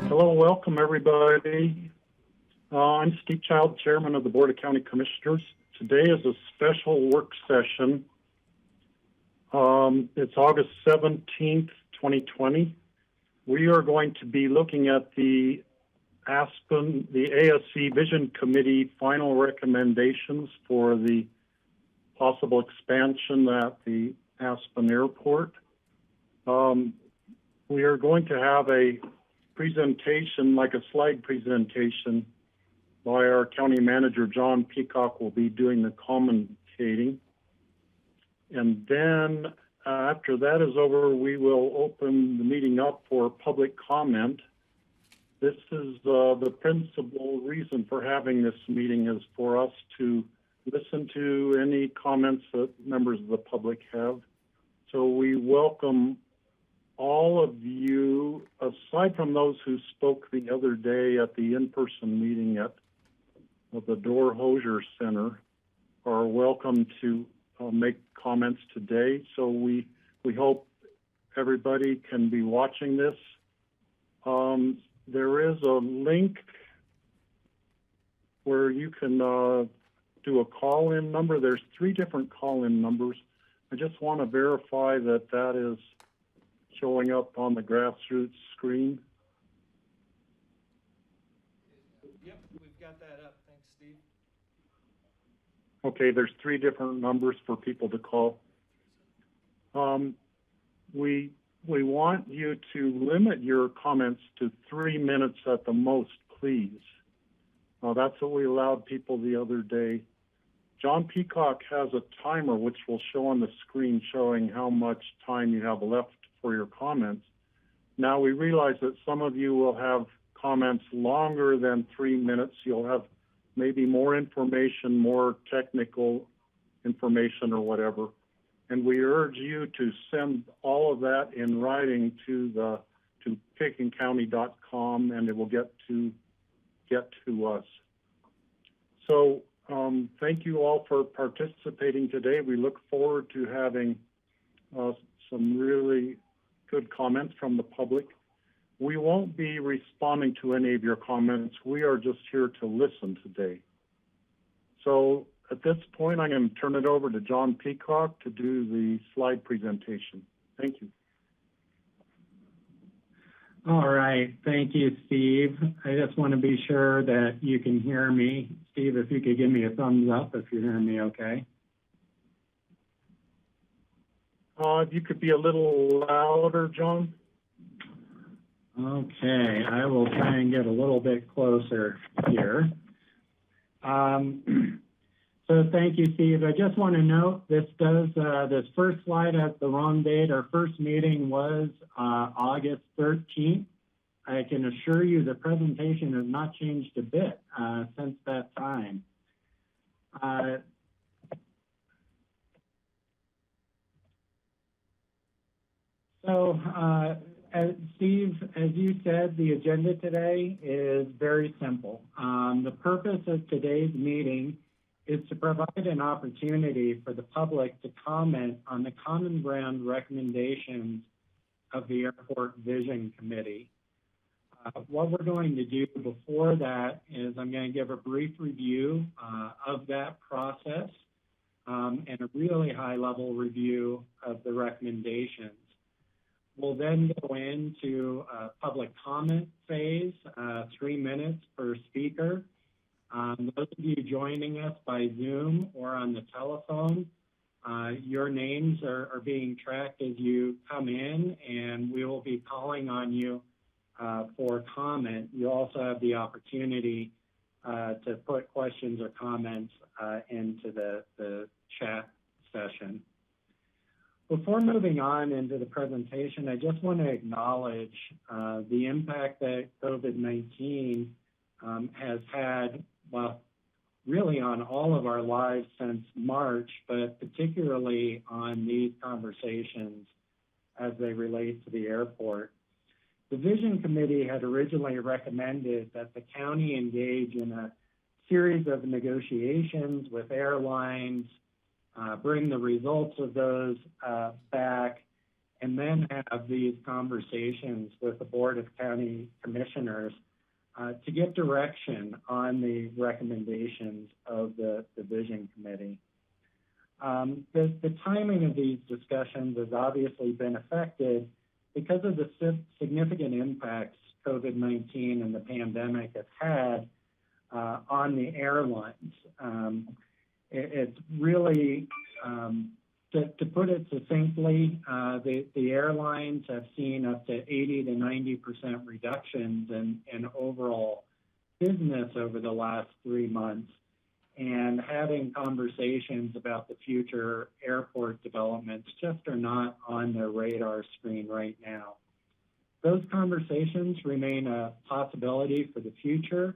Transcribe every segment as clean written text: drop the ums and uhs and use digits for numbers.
Hello, welcome everybody. I'm Steve Child, Chairman of the Board of County Commissioners. Today is a special work session. It's August 17th, 2020. We are going to be looking at the ASC Vision Committee final recommendations for the possible expansion at the Aspen Airport. We are going to have a presentation, like a slide presentation, by our county manager. John Peacock will be doing the commentating. And then after that is over, we will open the meeting up for public comment. This is the principal reason for having this meeting, is for us to listen to any comments that members of the public have. So we welcome all of you, aside from those who spoke the other day at the in-person meeting at the Door Hosier Center, are welcome to make comments today. So we hope everybody can be watching this. There is a link where you can do a call-in number. There's 3 different call-in numbers. I just want to verify that that is showing up on the grassroots screen. Yep, we've got that up. Thanks, Steve. Okay, there's 3 different numbers for people to call. We want you to limit your comments to 3 minutes at the most, please. That's what we allowed people the other day. John Peacock has a timer which will show on the screen showing how much time you have left for your comments. Now we realize that some of you will have comments longer than 3 minutes. You'll have maybe more information, more technical information or whatever. And we urge you to send all of that in writing to pickenscounty.com, and it will get to us. So thank you all for participating today. We look forward to having some really good comments from the public. We won't be responding to any of your comments. We are just here to listen today. So at this point, I'm going to turn it over to John Peacock to do the slide presentation. Thank you. All right. Thank you, Steve. I just want to be sure that you can hear me. Steve, if you could give me a thumbs up if you're hearing me okay. If you could be a little louder, John. Okay. I will try and get a little bit closer here. So thank you, Steve. I just want to note this first slide has the wrong date. Our first meeting was August 13th. I can assure you the presentation has not changed a bit since that time. Steve, as you said, the agenda today is very simple. The purpose of today's meeting is to provide an opportunity for the public to comment on the common ground recommendations of the Airport Vision Committee. What we're going to do before that is I'm going to give a brief review of that process and a really high-level review of the recommendations. We'll then go into a public comment phase, 3 minutes per speaker. Those of you joining us by Zoom or on the telephone, your names are being tracked as you come in, and we will be calling on you for comment. You also have the opportunity to put questions or comments into the chat session. Before moving on into the presentation, I just want to acknowledge the impact that COVID-19 has had, well, really on all of our lives since March, but particularly on these conversations as they relate to the airport. The Vision Committee had originally recommended that the county engage in a series of negotiations with airlines, bring the results of those back, and then have these conversations with the Board of County Commissioners to get direction on the recommendations of the Vision Committee. The timing of these discussions has obviously been affected because of the significant impacts COVID-19 and the pandemic has had on the airlines. It's really, to put it succinctly, the airlines have seen up to 80 to 90% reductions in overall business over the last 3 months, and having conversations about the future airport developments just are not on their radar screen right now. Those conversations remain a possibility for the future,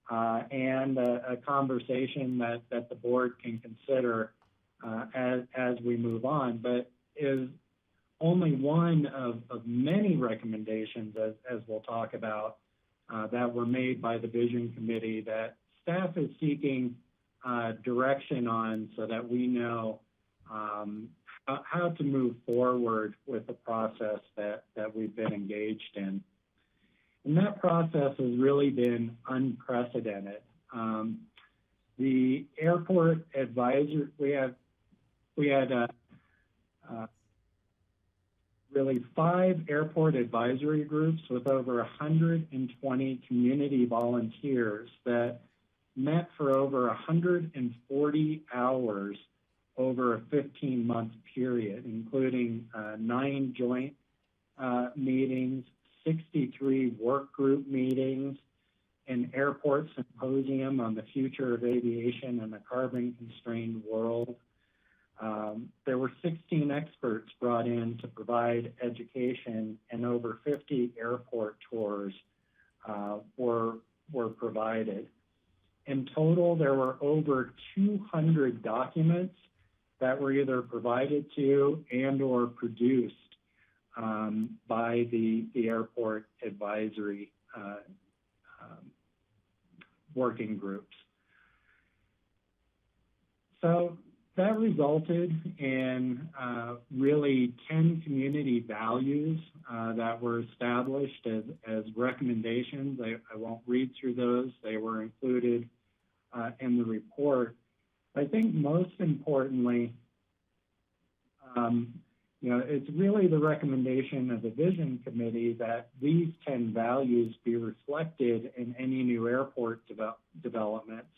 and a conversation that the board can consider as we move on, but is only one of many recommendations, as we'll talk about, that were made by the Vision Committee that staff is seeking direction on, so that we know how to move forward with the process that we've been engaged in. And that process has really been unprecedented. The airport advisor, we had really 5 airport advisory groups with over 120 community volunteers that met for over 140 hours over a 15-month period, including 9 joint meetings, 63 work group meetings, an airport symposium on the future of aviation in a carbon-constrained world. There were 16 experts brought in to provide education, and over 50 airport tours were provided. In total, there were over 200 documents that were either provided to and or produced by the airport advisory working groups. So that resulted in really 10 community values that were established as recommendations. I won't read through those. They were included in the report. I think most importantly, it's really the recommendation of the Vision Committee that these 10 values be reflected in any new airport developments.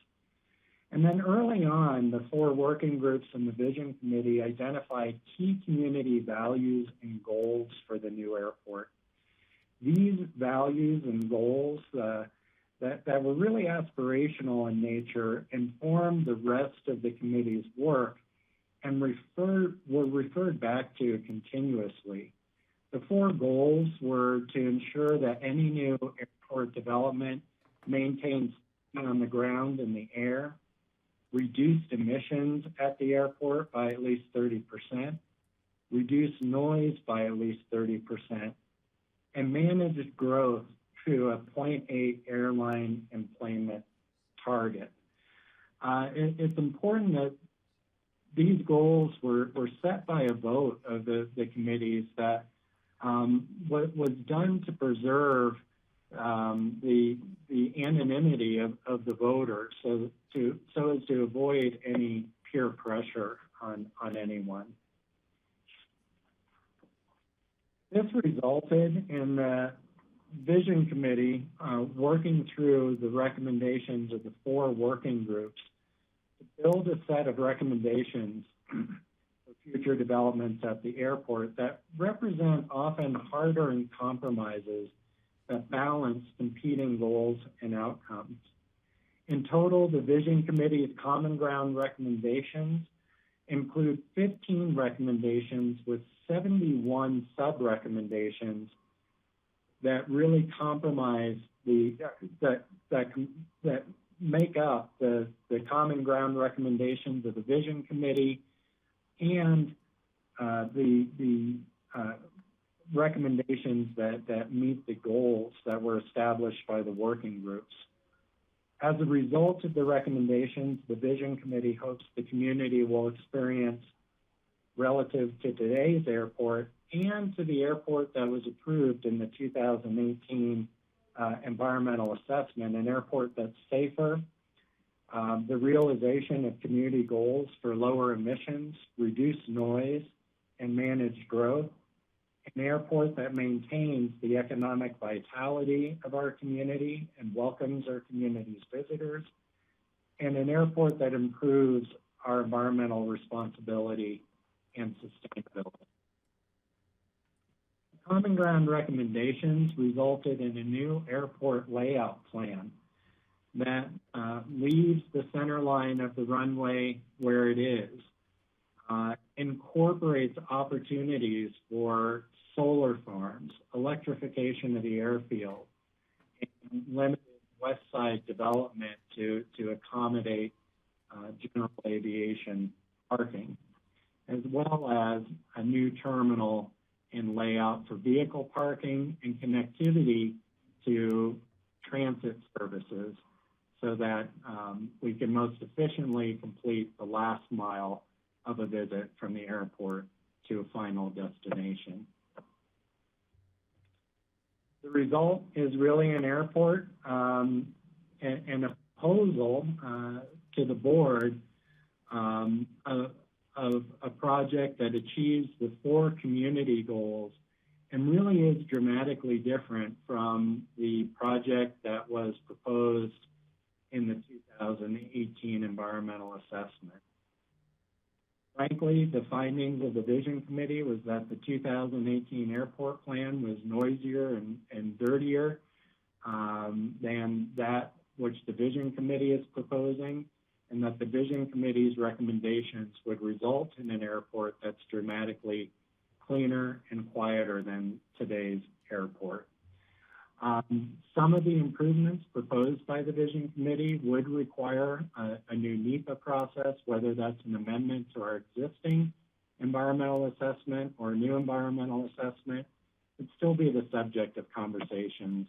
And then early on, the 4 working groups in the Vision Committee identified key community values and goals for the new airport. These values and goals that were really aspirational in nature informed the rest of the committee's work and were referred back to continuously. The 4 goals were to ensure that any new airport development maintains safety on the ground and the air, reduced emissions at the airport by at least 30%, reduce noise by at least 30%, and manage growth to a 0.8 airline employment target. It's important that these goals were set by a vote of the committees that was done to preserve the anonymity of the voters, so as to avoid any peer pressure on anyone. This resulted in the Vision Committee working through the recommendations of the 4 working groups to build a set of recommendations for future developments at the airport that represent often hard-earned compromises that balance competing goals and outcomes. In total, the Vision Committee's Common Ground recommendations include 15 recommendations with 71 sub-recommendations that really compromise that make up the Common Ground recommendations of the Vision Committee and the recommendations that meet the goals that were established by the working groups. As a result of the recommendations, the Vision Committee hopes the community will experience relative to today's airport and to the airport that was approved in the 2018 environmental assessment, an airport that's safer, the realization of community goals for lower emissions, reduced noise, and managed growth, an airport that maintains the economic vitality of our community and welcomes our community's visitors, and an airport that improves our environmental responsibility and sustainability. Common Ground recommendations resulted in a new airport layout plan that leaves the center line of the runway where it is, incorporates opportunities for solar farms, electrification of the airfield, and limited west side development to accommodate general aviation parking, as well as a new terminal and layout for vehicle parking and connectivity to transit services so that we can most efficiently complete the last mile of a visit from the airport to a final destination. The result is really an airport and a proposal to the board of a project that achieves the 4 community goals and really is dramatically different from the project that was proposed in the 2018 environmental assessment. Frankly, the findings of the Vision Committee was that the 2018 airport plan was noisier and dirtier than that which the Vision Committee is proposing, and that the Vision Committee's recommendations would result in an airport that's dramatically cleaner and quieter than today's airport. Some of the improvements proposed by the Vision Committee would require a new NEPA process, whether that's an amendment to our existing environmental assessment or a new environmental assessment. It'd still be the subject of conversations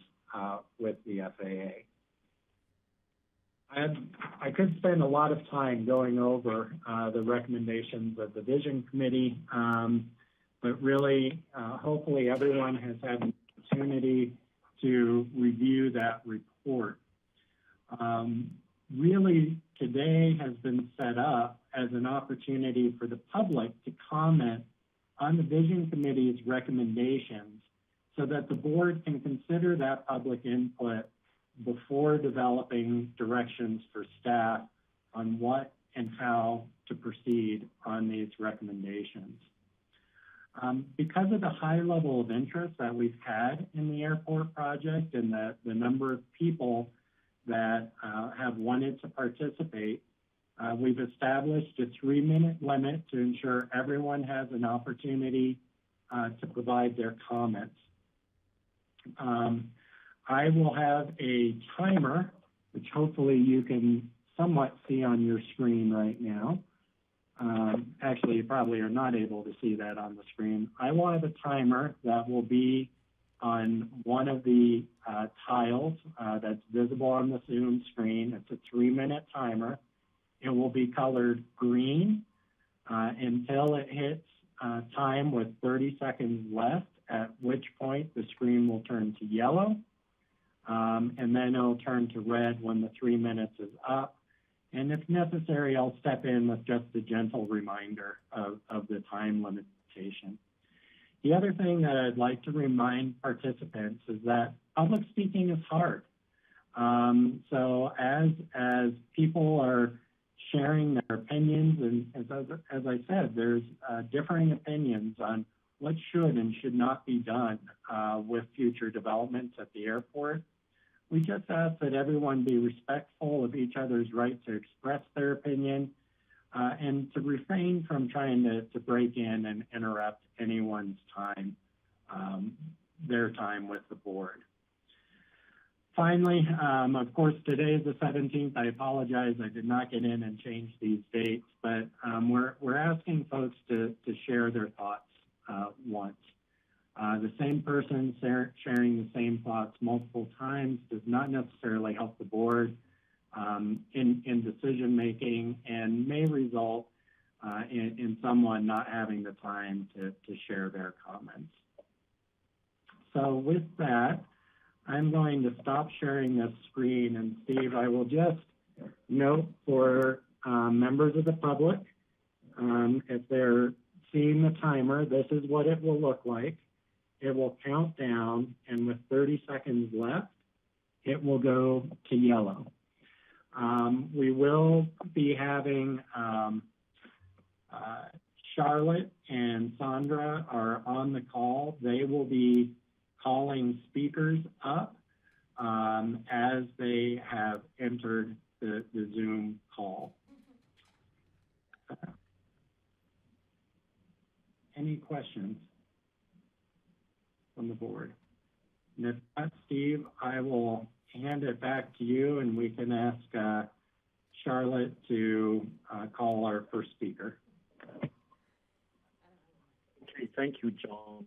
with the FAA. I could spend a lot of time going over the recommendations of the Vision Committee, but really, hopefully everyone has had an opportunity to review that report. Really, today has been set up as an opportunity for the public to comment on the Vision Committee's recommendations so that the board can consider that public input before developing directions for staff on what and how to proceed on these recommendations. Because of the high level of interest that we've had in the airport project and the number of people that have wanted to participate, we've established a 3-minute limit to ensure everyone has an opportunity to provide their comments. I will have a timer, which hopefully you can somewhat see on your screen right now. Actually, you probably are not able to see that on the screen. I will have a timer that will be on one of the tiles that's visible on the Zoom screen. It's a 3-minute timer. It will be colored green until it hits time with 30 seconds left, at which point the screen will turn to yellow, and then it'll turn to red when the 3 minutes is up. And if necessary, I'll step in with just a gentle reminder of the time limitation. The other thing that I'd like to remind participants is that public speaking is hard. So as people are sharing their opinions, and as I said, there's differing opinions on what should and should not be done with future developments at the airport. We just ask that everyone be respectful of each other's right to express their opinion and to refrain from trying to break in and interrupt anyone's time, their time with the board. Finally, of course, today is the 17th. I apologize, I did not get in and change these dates, but we're asking folks to share their thoughts once. The same person sharing the same thoughts multiple times does not necessarily help the board in decision making and may result in someone not having the time to share their comments. So with that, I'm going to stop sharing this screen, and Steve, I will just note for members of the public, if they're seeing the timer, this is what it will look like. It will count down, and with 30 seconds left, it will go to yellow. We will be having Charlotte and Sandra are on the call. They will be calling speakers up as they have entered the Zoom call. Any questions from the board? And if not, Steve, I will hand it back to you, and we can ask Charlotte to call our first speaker. Okay, thank you, John.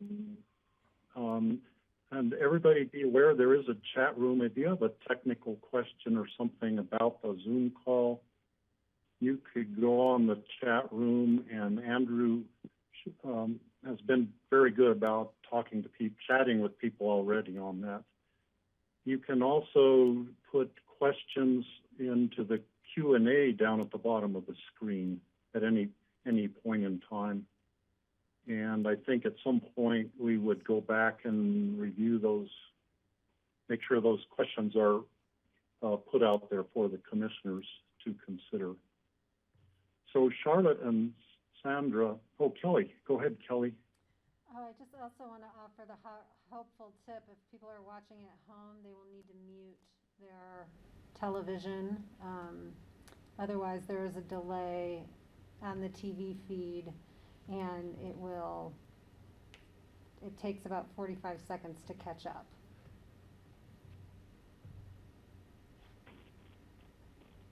And everybody be aware there is a chat room. If you have a technical question or something about the Zoom call, you could go on the chat room, and Andrew has been very good about talking to people, chatting with people already on that. You can also put questions into the Q&A down at the bottom of the screen at any point in time. And I think at some point we would go back and review those, make sure those questions are put out there for the commissioners to consider. So Charlotte and Sandra, oh, Kelly, go ahead, Kelly. I just also want to offer the helpful tip. If people are watching at home, they will need to mute their television. Otherwise, there is a delay on the TV feed, and it takes about 45 seconds to catch up.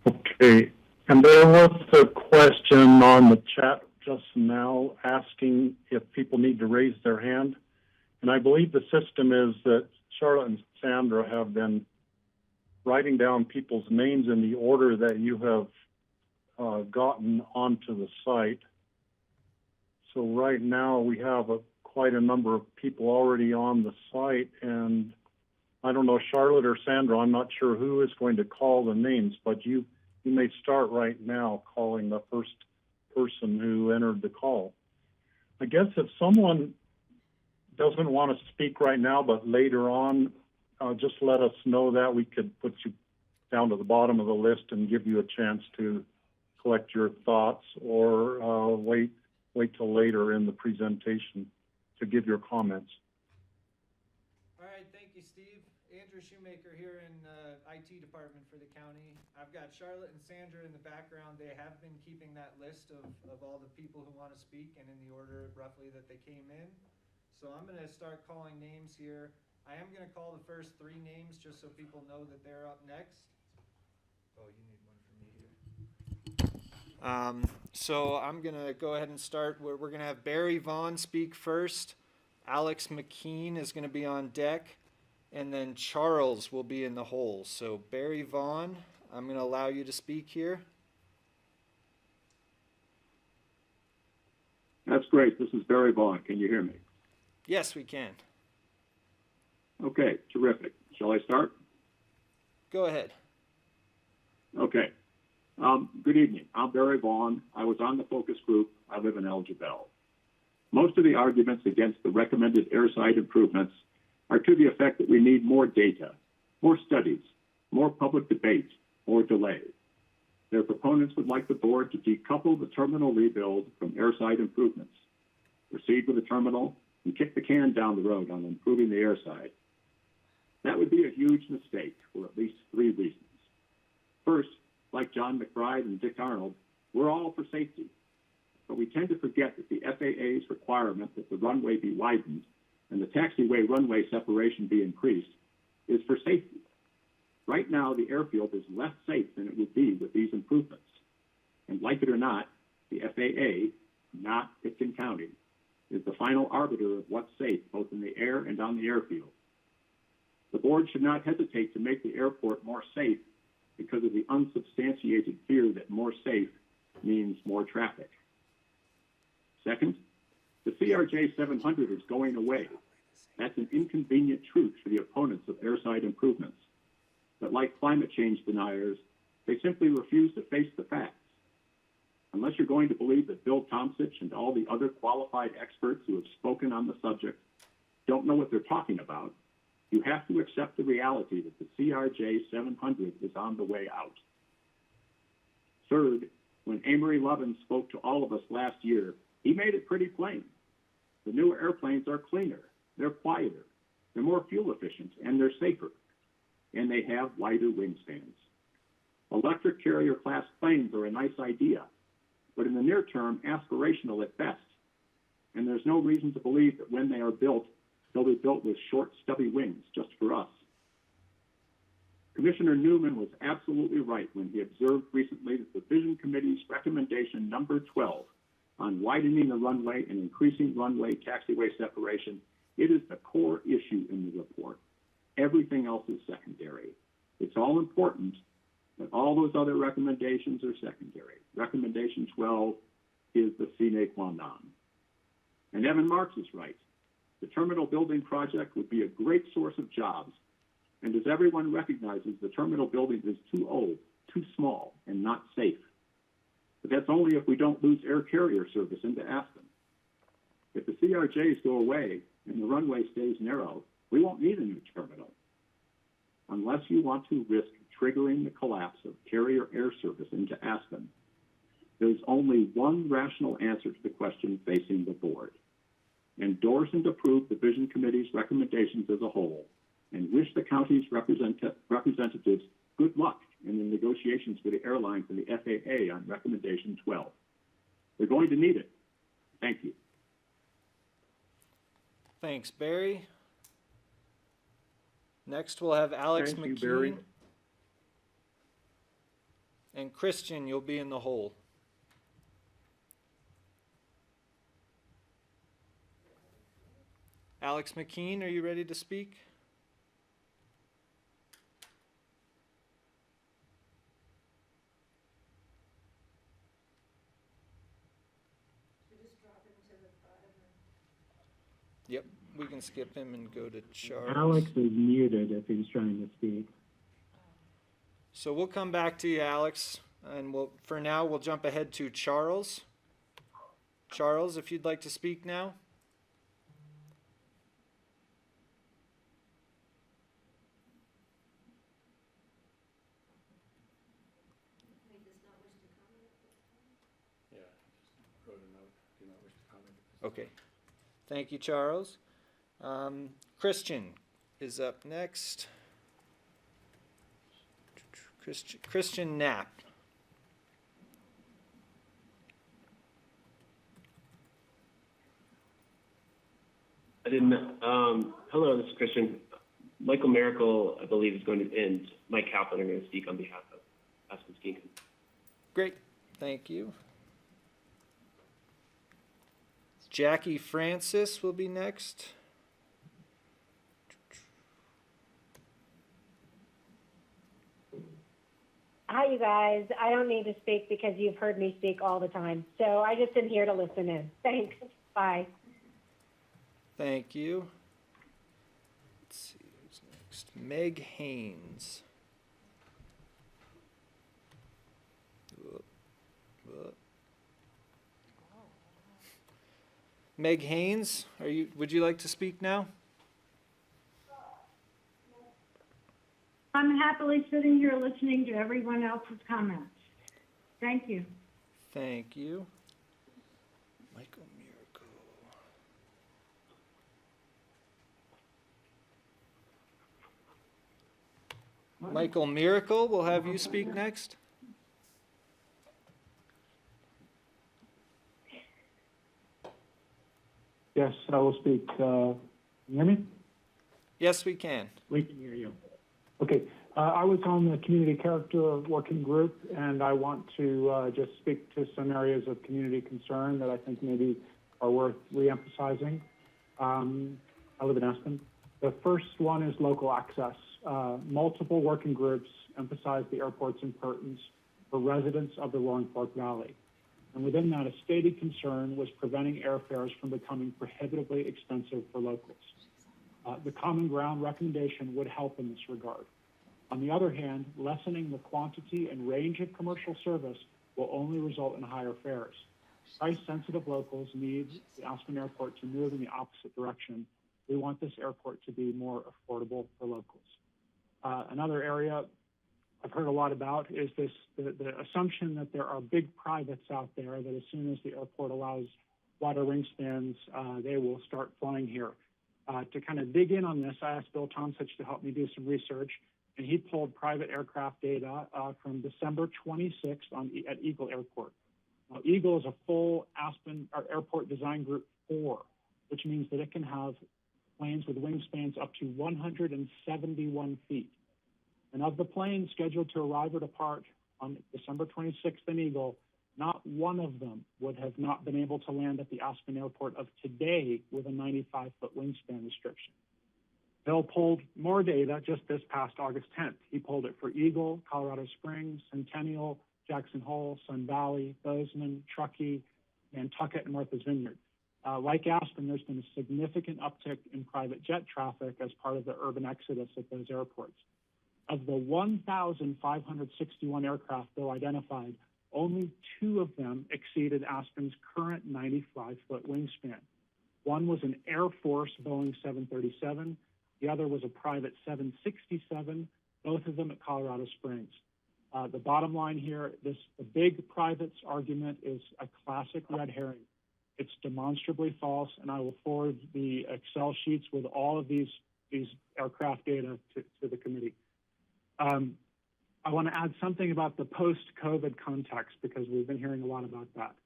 Okay, and there was a question on the chat just now asking if people need to raise their hand. And I believe the system is that Charlotte and Sandra have been writing down people's names in the order that you have gotten onto the site. So right now we have quite a number of people already on the site, and I don't know, Charlotte or Sandra, I'm not sure who is going to call the names, but you may start right now calling the first person who entered the call. I guess if someone doesn't want to speak right now, but later on, just let us know that. We could put you down to the bottom of the list and give you a chance to collect your thoughts, or wait till later in the presentation to give your comments. All right, thank you, Steve. Andrew Shoemaker here in IT department for the county. I've got Charlotte and Sandra in the background. They have been keeping that list of all the people who want to speak and in the order roughly that they came in. So I'm going to start calling names here. I am going to call the first 3 names just so people know that they're up next. Oh, you need one for me here. So I'm going to go ahead and start. We're going to have Barry Vaughan speak first. Alex McKean is going to be on deck. And then Charles will be in the hole. So Barry Vaughan, I'm going to allow you to speak here. That's great. This is Barry Vaughan. Can you hear me? Yes, we can. Okay, terrific. Shall I start? Go ahead. Okay. Good evening. I'm Barry Vaughan. I was on the focus group. I live in Elgin-Bell. Most of the arguments against the recommended airside improvements are to the effect that we need more data, more studies, more public debate, more delay. Their proponents would like the board to decouple the terminal rebuild from airside improvements, proceed with the terminal, and kick the can down the road on improving the airside. That would be a huge mistake for at least 3 reasons. First, like John McBride and Dick Arnold, we're all for safety, but we tend to forget that the FAA's requirement that the runway be widened and the taxiway runway separation be increased is for safety. Right now, the airfield is less safe than it would be with these improvements. And like it or not, the FAA, not Pitkin County, is the final arbiter of what's safe both in the air and on the airfield. The board should not hesitate to make the airport more safe because of the unsubstantiated fear that more safe means more traffic. Second, the CRJ 700 is going away. That's an inconvenient truth for the opponents of airside improvements. But like climate change deniers, they simply refuse to face the facts. Unless you're going to believe that Bill Tomsich and all the other qualified experts who have spoken on the subject don't know what they're talking about, you have to accept the reality that the CRJ 700 is on the way out. Third, when Amory Lovin spoke to all of us last year, he made it pretty plain. The newer airplanes are cleaner, they're quieter, they're more fuel efficient, and they're safer. And they have wider wingspans. Electric carrier class planes are a nice idea, but in the near term, aspirational at best. And there's no reason to believe that when they are built, they'll be built with short, stubby wings just for us. Commissioner Newman was absolutely right when he observed recently that the Vision Committee's recommendation number 12 on widening the runway and increasing runway taxiway separation, it is the core issue in the report. Everything else is secondary. It's all important, but all those other recommendations are secondary. Recommendation 12 is the sine qua non. And Evan Marks is right. The terminal building project would be a great source of jobs. And as everyone recognizes, the terminal building is too old, too small, and not safe. But that's only if we don't lose air carrier service into Aspen. If the CRJs go away and the runway stays narrow, we won't need a new terminal. Unless you want to risk triggering the collapse of carrier air service into Aspen, there's only one rational answer to the question facing the board. Endorse and approve the Vision Committee's recommendations as a whole, and wish the county's representatives good luck in the negotiations with the airlines and the FAA on recommendation 12. They're going to need it. Thank you. Thanks, Barry. Next, we'll have Alex Thank you, McKean. Barry. And Christian, you'll be in the hole. Alex McKean, are you ready to speak? Yep, we can skip him and go to Charles. Alex is muted if he's trying to speak. So we'll come back to you, Alex, and for now we'll jump ahead to Charles. Charles, if you'd like to speak now. Okay. Thank you, Charles. Christian is up next. Christian Knopp. Hello, this is Christian. Michael Miracle, I believe, is going to, and Mike Kaplan are going to speak on behalf of Aspen Ski. Great. Thank you. Jackie Francis will be next. Hi, you guys. I don't need to speak because you've heard me speak all the time. So I just am here to listen in. Thanks. Bye. Thank you. Let's see who's next. Meg Haynes. Meg Haynes, would you like to speak now? I'm happily sitting here listening to everyone else's comments. Thank you. Thank you. Michael Miracle. Michael Miracle, we'll have you speak next. Yes, I will speak. Can you hear me? Yes, we can. We can hear you. Okay. I was on the community character working group, and I want to just speak to some areas of community concern that I think maybe are worth reemphasizing. I live in Aspen. The first one is local access. Multiple working groups emphasize the airport's importance for residents of the Roaring Fork Valley. And within that, a stated concern was preventing airfares from becoming prohibitively expensive for locals. The common ground recommendation would help in this regard. On the other hand, lessening the quantity and range of commercial service will only result in higher fares. Price-sensitive locals need the Aspen Airport to move in the opposite direction. We want this airport to be more affordable for locals. Another area I've heard a lot about is the assumption that there are big privates out there that as soon as the airport allows wider wingspans, they will start flying here. To kind of dig in on this, I asked Bill Tomsich to help me do some research, and he pulled private aircraft data from December 26th at Eagle Airport. Now, Eagle is a full Aspen Airport Design Group 4, which means that it can have planes with wingspans up to 171 feet. And of the planes scheduled to arrive or depart on December 26th in Eagle, not one of them would have not been able to land at the Aspen Airport of today with a 95-foot wingspan restriction. Bill pulled more data just this past August 10th. He pulled it for Eagle, Colorado Springs, Centennial, Jackson Hole, Sun Valley, Bozeman, Truckee, Nantucket, and Martha's Vineyard. Like Aspen, there's been a significant uptick in private jet traffic as part of the urban exodus at those airports. Of the 1,561 aircraft Bill identified, only 2 of them exceeded Aspen's current 95-foot wingspan. One was an Air Force Boeing 737. The other was a private 767, both of them at Colorado Springs. The bottom line here, the big privates argument is a classic red herring. It's demonstrably false, and I will forward the Excel sheets with all of these aircraft data to the committee. I want to add something about the post-COVID context because we've been hearing a lot about that.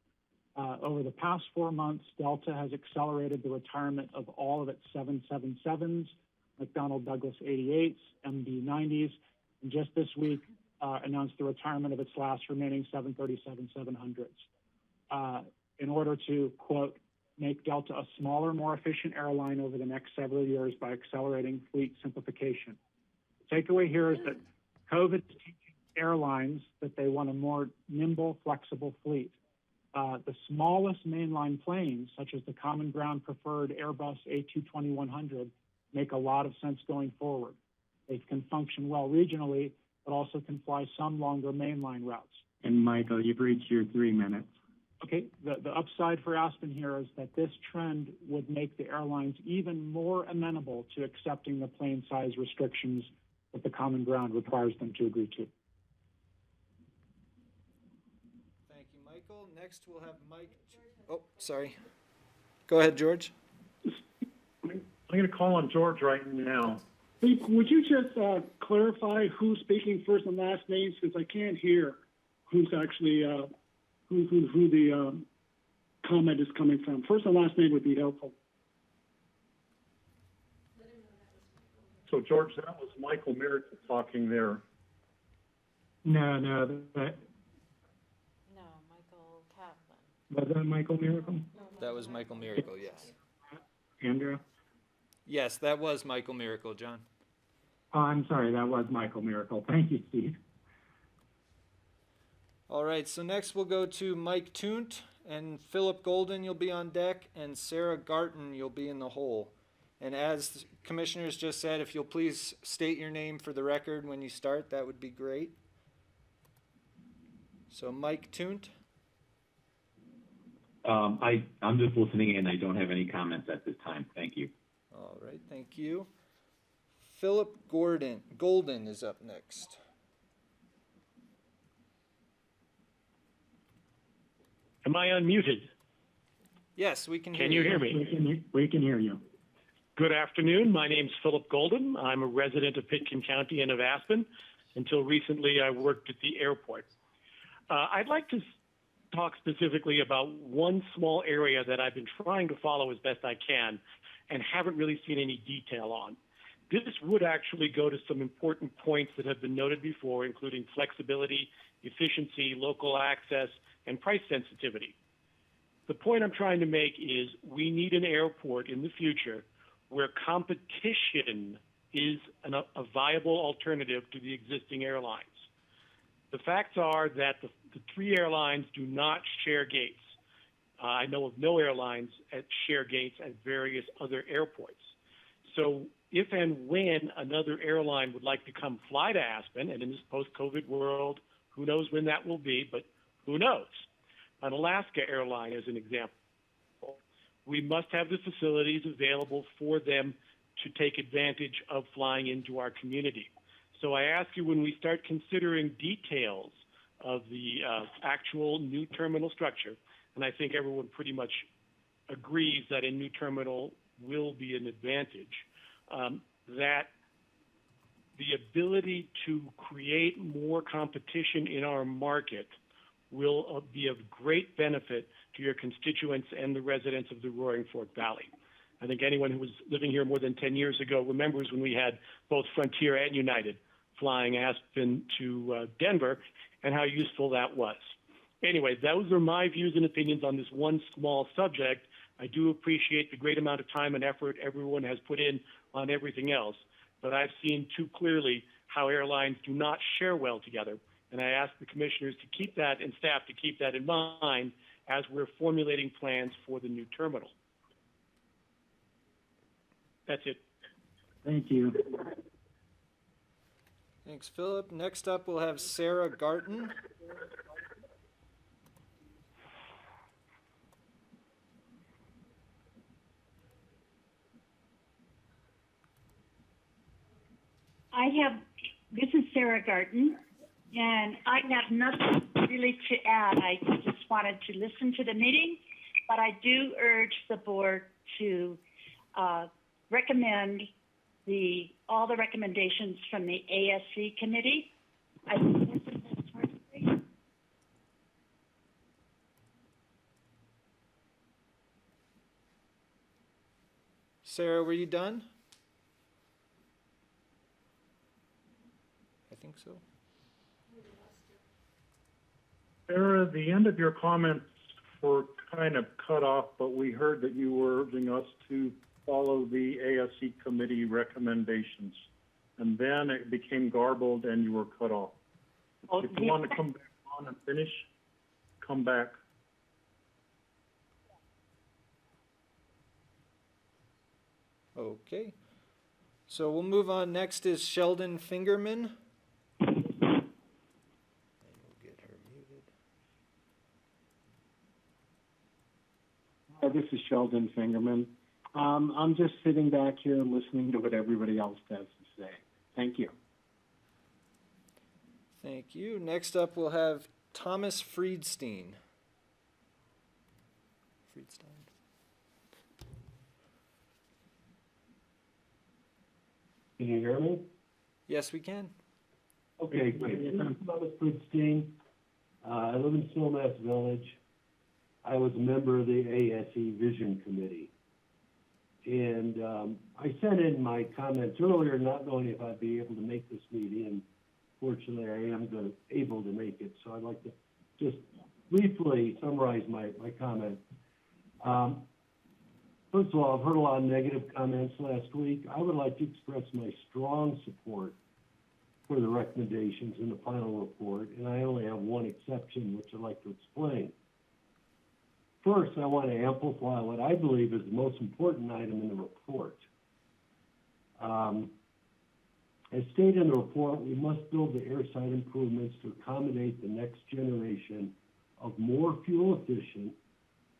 Over the past 4 months, Delta has accelerated the retirement of all of its 777s, McDonnell Douglas 88s, MD-90s, and just this week announced the retirement of its last remaining 737-700s in order to, quote, make Delta a smaller, more efficient airline over the next several years by accelerating fleet simplification. The takeaway here is that COVID is teaching airlines that they want a more nimble, flexible fleet. The smallest mainline planes, such as the Common Ground Preferred Airbus A220-100, make a lot of sense going forward. They can function well regionally, but also can fly some longer mainline routes. And Michael, you've reached your 3 minutes. Okay, the upside for Aspen here is that this trend would make the airlines even more amenable to accepting the plane size restrictions that the Common Ground requires them to agree to. Thank you, Michael. Next, we'll have Mike. Oh, sorry. Go ahead, George. I'm going to call on George right now. Hey, would you just clarify who's speaking first and last names, since I can't hear who's actually who the comment is coming from. First and last name would be helpful. So, George, that was Michael Miracle talking there. No, No, Michael Kaplan. was that Michael Miracle? That was Michael Miracle, yes. Andrew? Yes, that was Michael Miracle, John. Oh, I'm sorry, that was Michael Miracle. Thank you, Steve. All right, so next we'll go to Mike Tunt, and Phillip Golden, you'll be on deck, and Sarah Garton, you'll be in the hole. And as the commissioners just said, if you'll please state your name for the record when you start, that would be great. So Mike Tunt. I'm just listening in. I don't have any comments at this time. Thank you. All right, thank you. Phillip Golden is up next. Am I unmuted? Yes, we can hear you. Can you hear me? We can hear you. Good afternoon. My name's Phillip Golden. I'm a resident of Pitkin County and of Aspen. Until recently, I worked at the airport. I'd like to talk specifically about one small area that I've been trying to follow as best I can and haven't really seen any detail on. This would actually go to some important points that have been noted before, including flexibility, efficiency, local access, and price sensitivity. The point I'm trying to make is we need an airport in the future where competition is a viable alternative to the existing airlines. The facts are that the three airlines do not share gates. I know of no airlines that share gates at various other airports. So if and when another airline would like to come fly to Aspen, and in this post-COVID world, who knows when that will be, but who knows? An Alaska airline, as an example, we must have the facilities available for them to take advantage of flying into our community. So I ask you, when we start considering details of the actual new terminal structure, and I think everyone pretty much agrees that a new terminal will be an advantage, that the ability to create more competition in our market will be of great benefit to your constituents and the residents of the Roaring Fork Valley. I think anyone who was living here more than 10 years ago remembers when we had both Frontier and United flying Aspen to Denver and how useful that was. Anyway, those are my views and opinions on this one small subject. I do appreciate the great amount of time and effort everyone has put in on everything else, but I've seen too clearly how airlines do not share well together, and I ask the commissioners to keep that and staff to keep that in mind as we're formulating plans for the new terminal. That's it. Thank you. Thanks, Philip. Next up, we'll have Sarah Garton. This is Sarah Garton, and I have nothing really to add. I just wanted to listen to the meeting, but I do urge the board to recommend all the recommendations from the ASC committee. I think this is important. Sarah, were you done? I think so. Sarah, the end of your comments were kind of cut off, but we heard that you were urging us to follow the ASC committee recommendations. And then it became garbled and you were cut off. If you want to come back on and finish, come back. Okay. So we'll move on. Next is Sheldon Fingerman. This is Sheldon Fingerman. I'm just sitting back here and listening to what everybody else has to say. Thank you. Thank you. Next up, we'll have Thomas Friedstein. Can you hear me? Yes, we can. Okay, great. This is Thomas Friedstein. I live in Snowmass Village. I was a member of the ASE Vision Committee. And I sent in my comments earlier, not knowing if I'd be able to make this meeting, and fortunately I am able to make it. So I'd like to just briefly summarize my comment. First of all, I've heard a lot of negative comments last week. I would like to express my strong support for the recommendations in the final report, and I only have one exception, which I'd like to explain. First, I want to amplify what I believe is the most important item in the report. As stated in the report, we must build the airside improvements to accommodate the next generation of more fuel-efficient,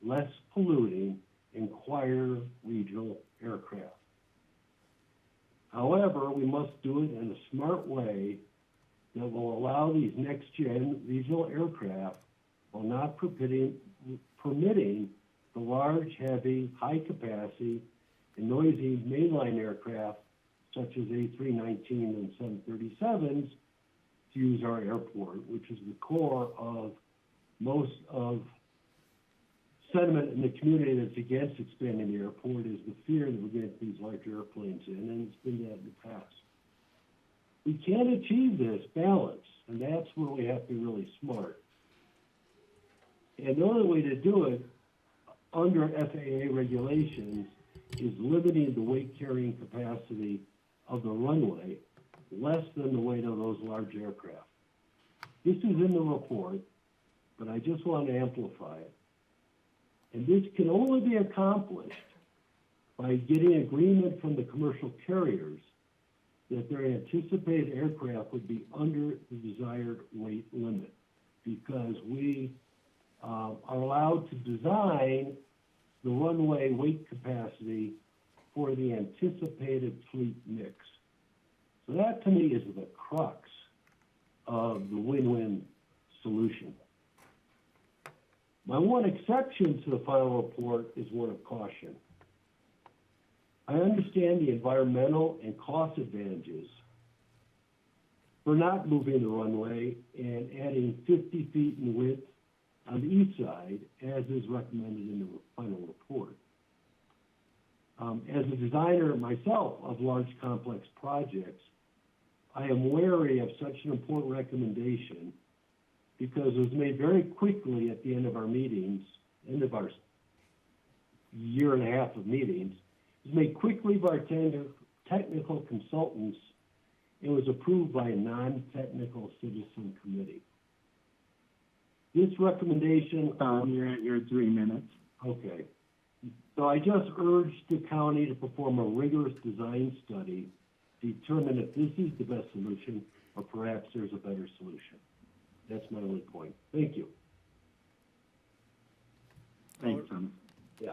less polluting, and quieter regional aircraft. However, we must do it in a smart way that will allow these next-gen regional aircraft while not permitting the large, heavy, high-capacity, and noisy mainline aircraft such as A319 and 737s to use our airport, which is the core of most of sentiment in the community that's against expanding the airport is the fear that we're going to get these large airplanes in, and it's been that in the past. We can achieve this balance, and that's where we have to be really smart. And the only way to do it under FAA regulations is limiting the weight carrying capacity of the runway less than the weight of those large aircraft. This is in the report, but I just want to amplify it. And this can only be accomplished by getting agreement from the commercial carriers that their anticipated aircraft would be under the desired weight limit, because we are allowed to design the runway weight capacity for the anticipated fleet mix. So that to me is the crux of the win-win solution. My one exception to the final report is one of caution. I understand the environmental and cost advantages for not moving the runway and adding 50 feet in width on the east side, as is recommended in the final report. As a designer myself of large complex projects, I am wary of such an important recommendation because it was made very quickly at the end of our meetings, end of our year and a half of meetings. It was made quickly by our technical consultants and was approved by a non-technical citizen committee. This recommendation... you're at your 3 minutes. Okay. So I just urge the county to perform a rigorous design study to determine if this is the best solution or perhaps there's a better solution. That's my only point. Thank you. Thanks, Thomas. Yeah.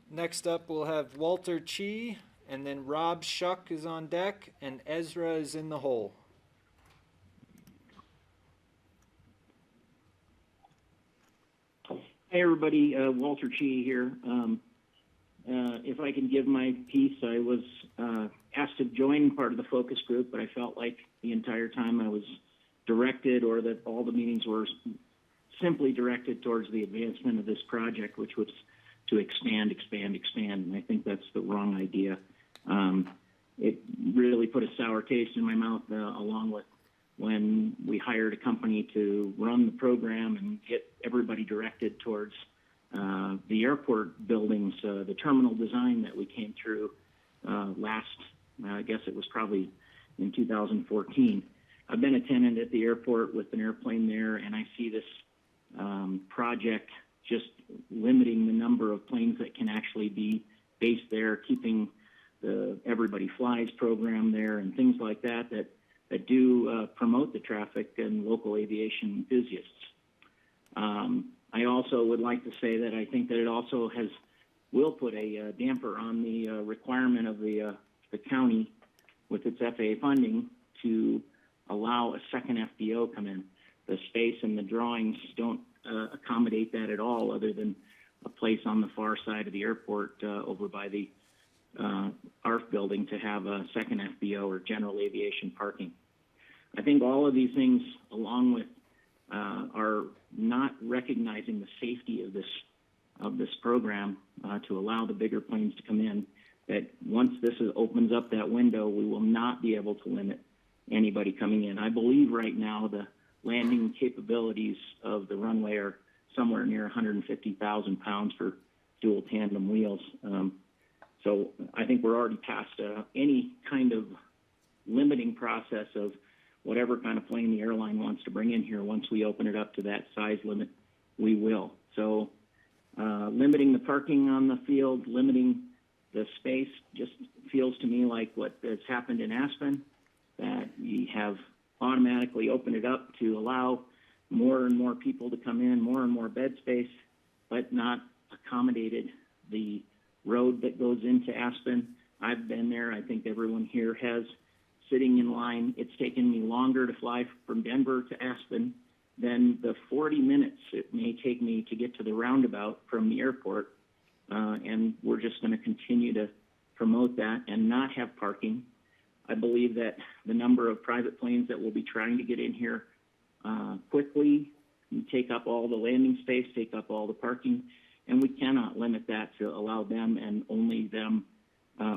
Next up, we'll have Walter Chi, and then Rob Shuck is on deck, and Ezra is in the hole. Hey everybody, Walter Chi here. If I can give my piece, I was asked to join part of the focus group, but I felt like the entire time I was directed, or that all the meetings were simply directed towards the advancement of this project, which was to expand, and I think that's the wrong idea. It really put a sour taste in my mouth, along with when we hired a company to run the program and get everybody directed towards the airport buildings, the terminal design that we came through last, I guess it was probably in 2014. I've been a tenant at the airport with an airplane there, and I see this project just limiting the number of planes that can actually be based there, keeping the Everybody Flies program there and things like that that do promote the traffic and local aviation enthusiasts. I also would like to say that I think that it also will put a damper on the requirement of the county with its FAA funding to allow a second FBO come in. The space and the drawings don't accommodate that at all, other than a place on the far side of the airport over by the ARF building to have a second FBO or general aviation parking. I think all of these things, along with are not recognizing the safety of this program to allow the bigger planes to come in, that once this opens up that window, we will not be able to limit anybody coming in. I believe right now the landing capabilities of the runway are somewhere near 150,000 pounds for dual tandem wheels. So I think we're already past any kind of limiting process of whatever kind of plane the airline wants to bring in here. Once we open it up to that size limit, we will. So limiting the parking on the field, limiting the space, just feels to me like what has happened in Aspen, that we have automatically opened it up to allow more and more people to come in, more and more bed space, but not accommodated the road that goes into Aspen. I've been there. I think everyone here has. Sitting in line, it's taken me longer to fly from Denver to Aspen than the 40 minutes it may take me to get to the roundabout from the airport. And we're just going to continue to promote that and not have parking. I believe that the number of private planes that will be trying to get in here quickly take up all the landing space, take up all the parking, and we cannot limit that to allow them and only them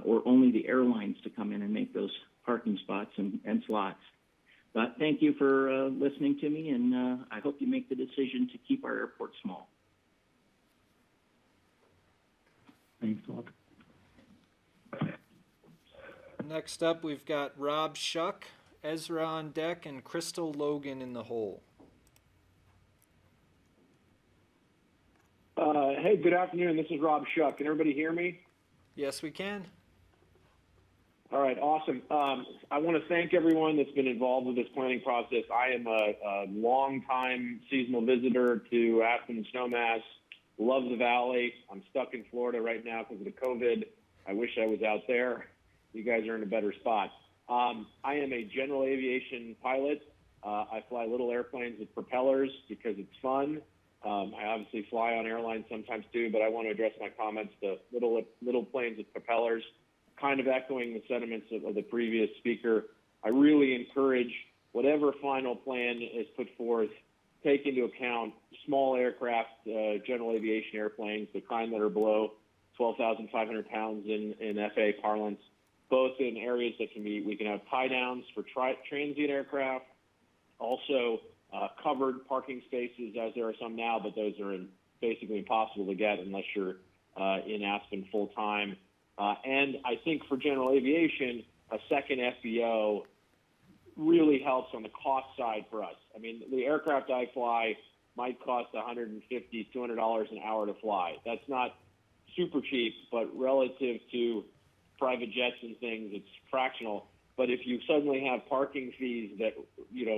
or only the airlines to come in and make those parking spots and slots. But thank you for listening to me, and I hope you make the decision to keep our airport small. Thanks, Walter. Next up, we've got Rob Shuck, Ezra on deck, and Crystal Logan in the hole. Hey, good afternoon. This is Rob Shuck. Can everybody hear me? Yes, we can. All right, awesome. I want to thank everyone that's been involved with this planning process. I am a long-time seasonal visitor to Aspen and Snowmass. Love the valley. I'm stuck in Florida right now because of the COVID. I wish I was out there. You guys are in a better spot. I am a general aviation pilot. I fly little airplanes with propellers because it's fun. I obviously fly on airlines sometimes too, but I want to address my comments to little planes with propellers, kind of echoing the sentiments of the previous speaker. I really encourage whatever final plan is put forth, take into account small aircraft, general aviation airplanes, the kind that are below 12,500 pounds in FAA parlance, both in areas that we can have tie downs for transient aircraft, also covered parking spaces, as there are some now, but those are basically impossible to get unless you're in Aspen full time. And I think for general aviation, a second FBO really helps on the cost side for us. I mean, the aircraft I fly might cost $150, $200 an hour to fly. That's not super cheap, but relative to private jets and things, it's fractional. But if you suddenly have parking fees that,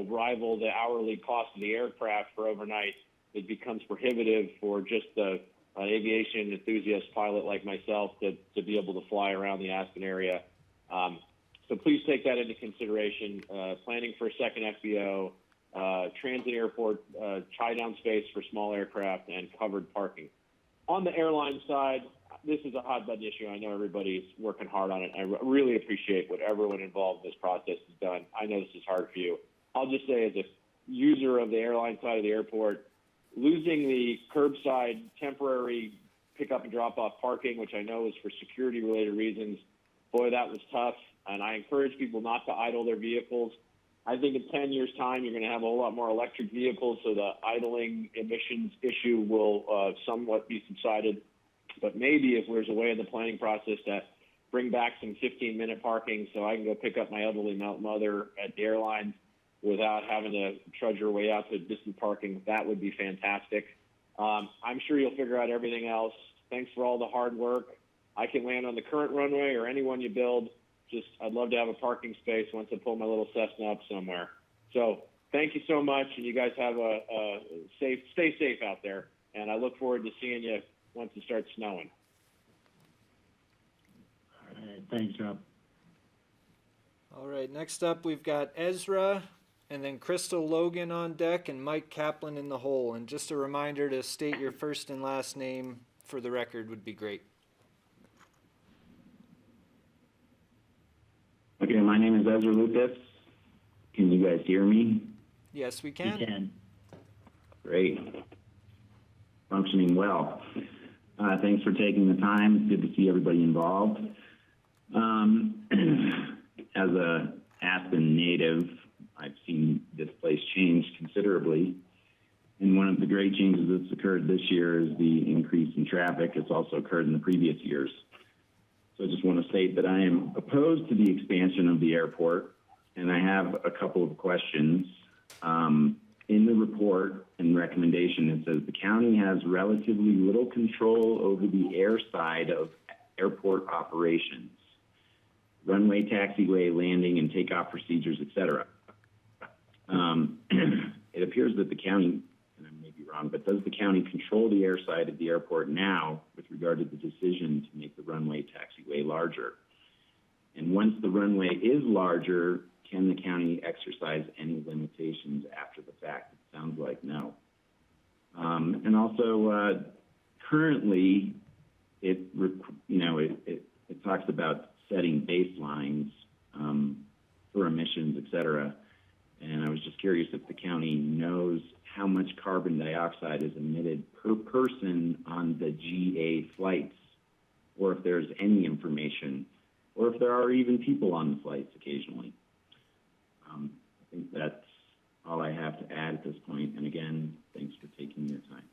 rival the hourly cost of the aircraft for overnight, it becomes prohibitive for just the aviation enthusiast pilot like myself to be able to fly around the Aspen area. So please take that into consideration. Planning for a second FBO, transit airport, tie-down space for small aircraft, and covered parking. On the airline side, this is a hot-button issue. I know everybody's working hard on it. I really appreciate what everyone involved in this process has done. I know this is hard for you. I'll just say, as a user of the airline side of the airport, losing the curbside temporary pickup and drop-off parking, which I know is for security-related reasons, boy, that was tough. And I encourage people not to idle their vehicles. I think in 10 years' time, you're going to have a whole lot more electric vehicles, so the idling emissions issue will somewhat be subsided. But maybe if there's a way in the planning process to bring back some 15-minute parking so I can go pick up my elderly mother at the airline without having to trudge her way out to distant parking, that would be fantastic. I'm sure you'll figure out everything else. Thanks for all the hard work. I can land on the current runway or any one you build. I'd love to have a parking space once I pull my little Cessna up somewhere. So thank you so much, and you guys have stay safe out there. And I look forward to seeing you once it starts snowing. All right, thanks, Rob. All right, next up we've got Ezra, and then Crystal Logan on deck, and Mike Kaplan in the hole. And just a reminder to state your first and last name for the record would be great. Okay, my name is Ezra Lucas. Can you guys hear me? Yes, we can. We can. Great. Functioning well. Thanks for taking the time. It's good to see everybody involved. As a Aspen native, I've seen this place change considerably. And one of the great changes that's occurred this year is the increase in traffic. It's also occurred in the previous years. So I just want to state that I am opposed to the expansion of the airport, and I have a couple of questions. In the report and recommendation, it says the county has relatively little control over the air side of airport operations, runway, taxiway, landing, and takeoff procedures, etc. It appears that the county, and I may be wrong, but does the county control the air side of the airport now with regard to the decision to make the runway, taxiway larger? And once the runway is larger, can the county exercise any limitations after the fact? It sounds like no. And also, currently, it talks about setting baselines for emissions, et cetera. And I was just curious if the county knows how much carbon dioxide is emitted per person on the GA flights, or if there's any information, or if there are even people on the flights occasionally. I think that's all I have to add at this point. And again, thanks for taking your time.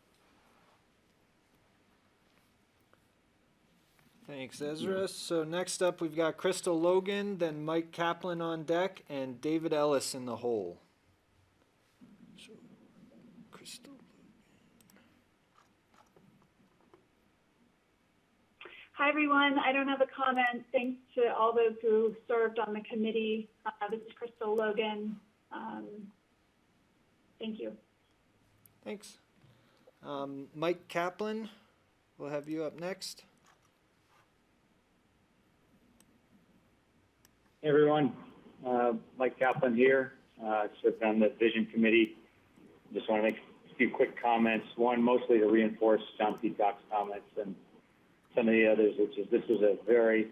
Thanks, Ezra. So next up, we've got Crystal Logan, then Mike Kaplan on deck, and David Ellis in the hole. So, Crystal. Hi, everyone. I don't have a comment. Thanks to all those who served on the committee. This is Crystal Logan. Thank you. Thanks. Mike Kaplan, we'll have you up next. Hey everyone, Mike Kaplan here, served on the Vision Committee. Just want to make a few quick comments. One, mostly to reinforce John Peacock's comments and some of the others, which is this was a very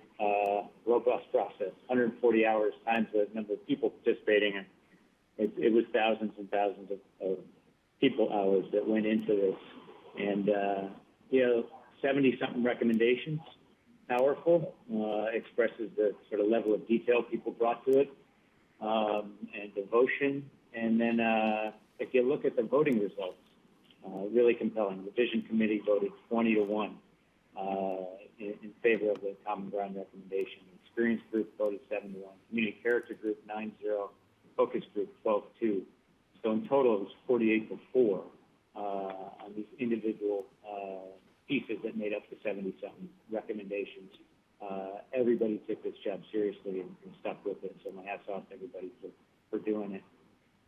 robust process, 140 hours times the number of people participating, and it was thousands and thousands of people hours that went into this. And, 70-something recommendations. Powerful, expresses the sort of level of detail people brought to it, and devotion. And then if you look at the voting results, really compelling. The Vision Committee voted 20-1 in favor of the Common Ground recommendation. The Experience Group voted 7-1. Community Character Group 9-0. Focus Group 12-2. So in total, it was 48-4 on these individual pieces that made up the 70-something recommendations. Everybody took this job seriously and stuck with it, so my hat's off to everybody for doing it.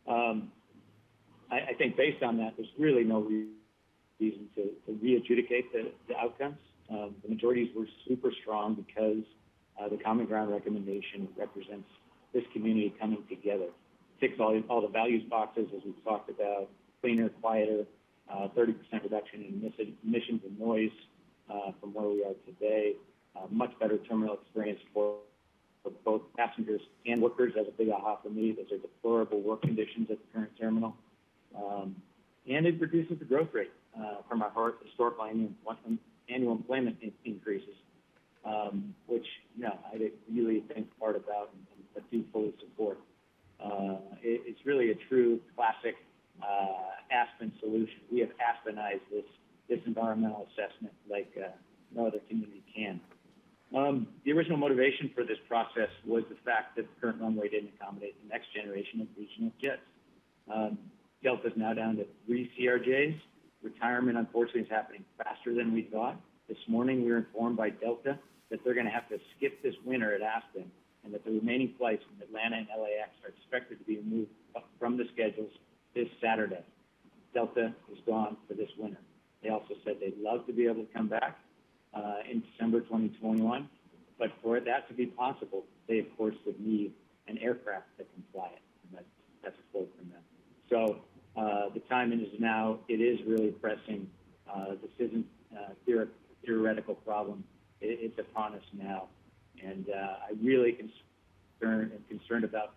I think based on that, there's really no reason to re-adjudicate the outcomes. The majorities were super strong because the Common Ground recommendation represents this community coming together. Ticks all the values boxes, as we've talked about, cleaner, quieter, 30% reduction in emissions and noise from where we are today, much better terminal experience for both passengers and workers. That's a big aha for me. Those are deplorable work conditions at the current terminal. And it reduces the growth rate from our historical annual employment increases, which I really think hard about and do fully support. It's really a true classic Aspen solution. We have Aspenized this environmental assessment like no other community can. The original motivation for this process was the fact that the current runway didn't accommodate the next generation of regional jets. Delta is now down to 3 CRJs. Retirement, unfortunately, is happening faster than we thought. This morning, we were informed by Delta that they're going to have to skip this winter at Aspen, and that the remaining flights from Atlanta and LAX are expected to be removed from the schedules this Saturday. Delta is gone for this winter. They also said they'd love to be able to come back in December 2021, but for that to be possible, they, of course, would need an aircraft that can fly it, and that's a quote from them. So the time is now. It is really pressing. This isn't a theoretical problem. It's upon us now, and I really concerned about,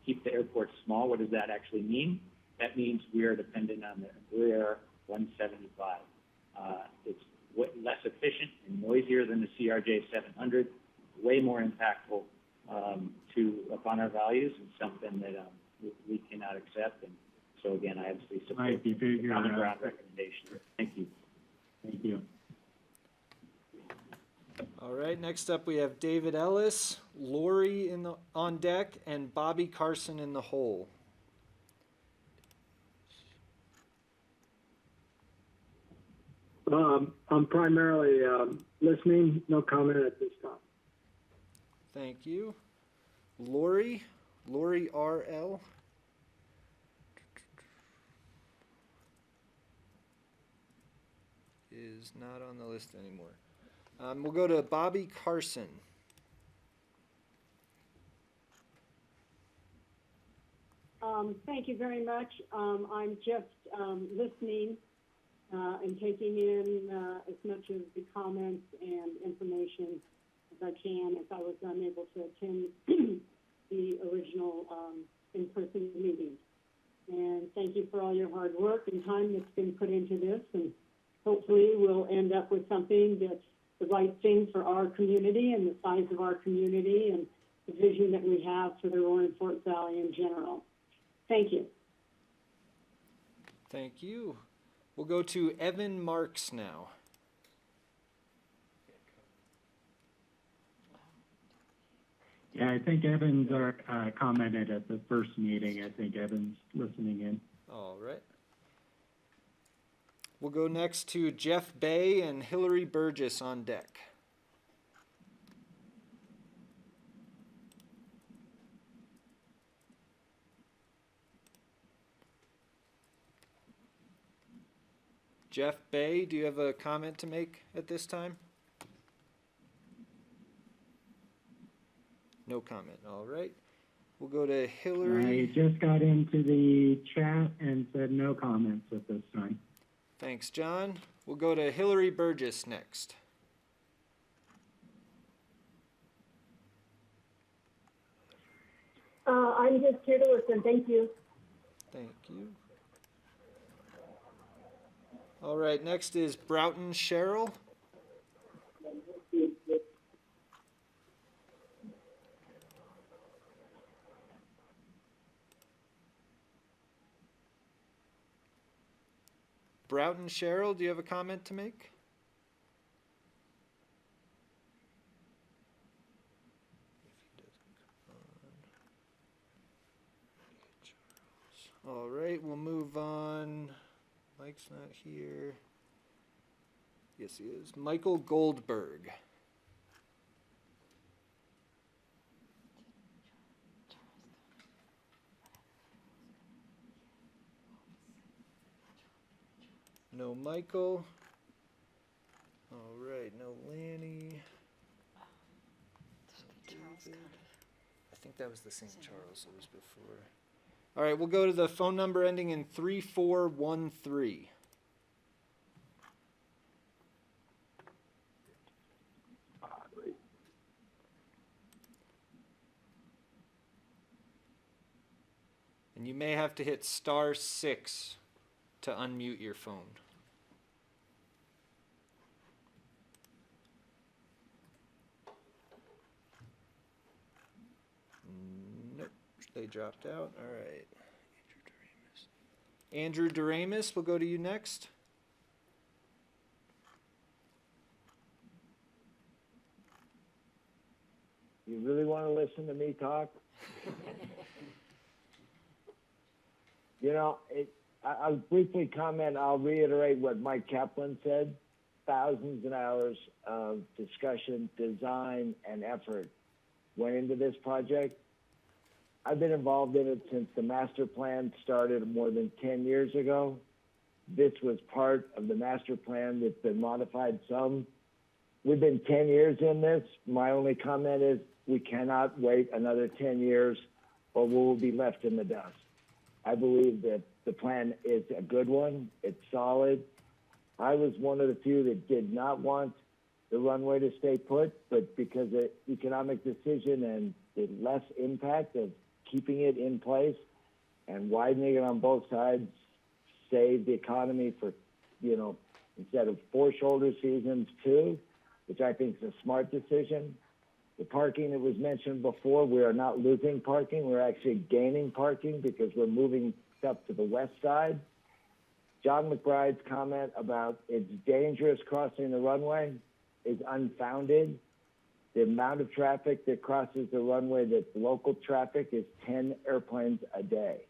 keep the airport small. What does that actually mean? That means we are dependent on the Embraer 175. It's less efficient and noisier than the CRJ 700, way more impactful upon our values, and something that we cannot accept. And so again, I obviously support the Common Ground recommendation. Thank you. Thank you. All right, next up we have David Ellis, Lori on deck, and Bobby Carson in the hole. I'm primarily listening, no comment at this time. Thank you. Lori RL. Is not on the list anymore. We'll go to Bobby Carson. Thank you very much. I'm just listening and taking in as much of the comments and information as I can, as I was unable to attend the original in-person meeting. And thank you for all your hard work and time that's been put into this, and hopefully we'll end up with something that's the right thing for our community and the size of our community and the vision that we have for the Roaring Fork Valley in general. Thank you. Thank you. We'll go to Evan Marks now. Yeah, I think Evans commented at the first meeting. I think Evans listening in. All right. We'll go next to Jeff Bay and Hillary Burgess on deck. Jeff Bay, do you have a comment to make at this time? No comment. All right. We'll go to Hillary. I just got into the chat and said no comments at this time. Thanks, John. We'll go to Hillary Burgess next. I'm just here to listen. Thank you. Thank you. All right, next is Broughton Cheryl. Broughton Cheryl, do you have a comment to make? All right, we'll move on. Mike's not here. Yes, he is. Michael Goldberg. No Michael. All right, no Lanny. David. I think that was the St. Charles that was before. All right, we'll go to the phone number ending in 3413. And you may have to hit *6 to unmute your phone. Nope, they dropped out. All right. Andrew Doremus, we'll go to you next. You really want to listen to me talk? You know, I'll briefly comment. I'll reiterate what Mike Kaplan said. Thousands of hours of discussion, design, and effort went into this project. I've been involved in it since the master plan started more than 10 years ago. This was part of the master plan that's been modified some. We've been 10 years in this. My only comment is we cannot wait another 10 years or we'll be left in the dust. I believe that the plan is a good one. It's solid. I was one of the few that did not want the runway to stay put, but because of economic decision and the less impact of keeping it in place and widening it on both sides saved the economy for, instead of 4 shoulder seasons, 2, which I think is a smart decision. The parking that was mentioned before, we are not losing parking. We're actually gaining parking because we're moving stuff to the west side. John McBride's comment about it's dangerous crossing the runway is unfounded. The amount of traffic that crosses the runway that's local traffic is 10 airplanes a day.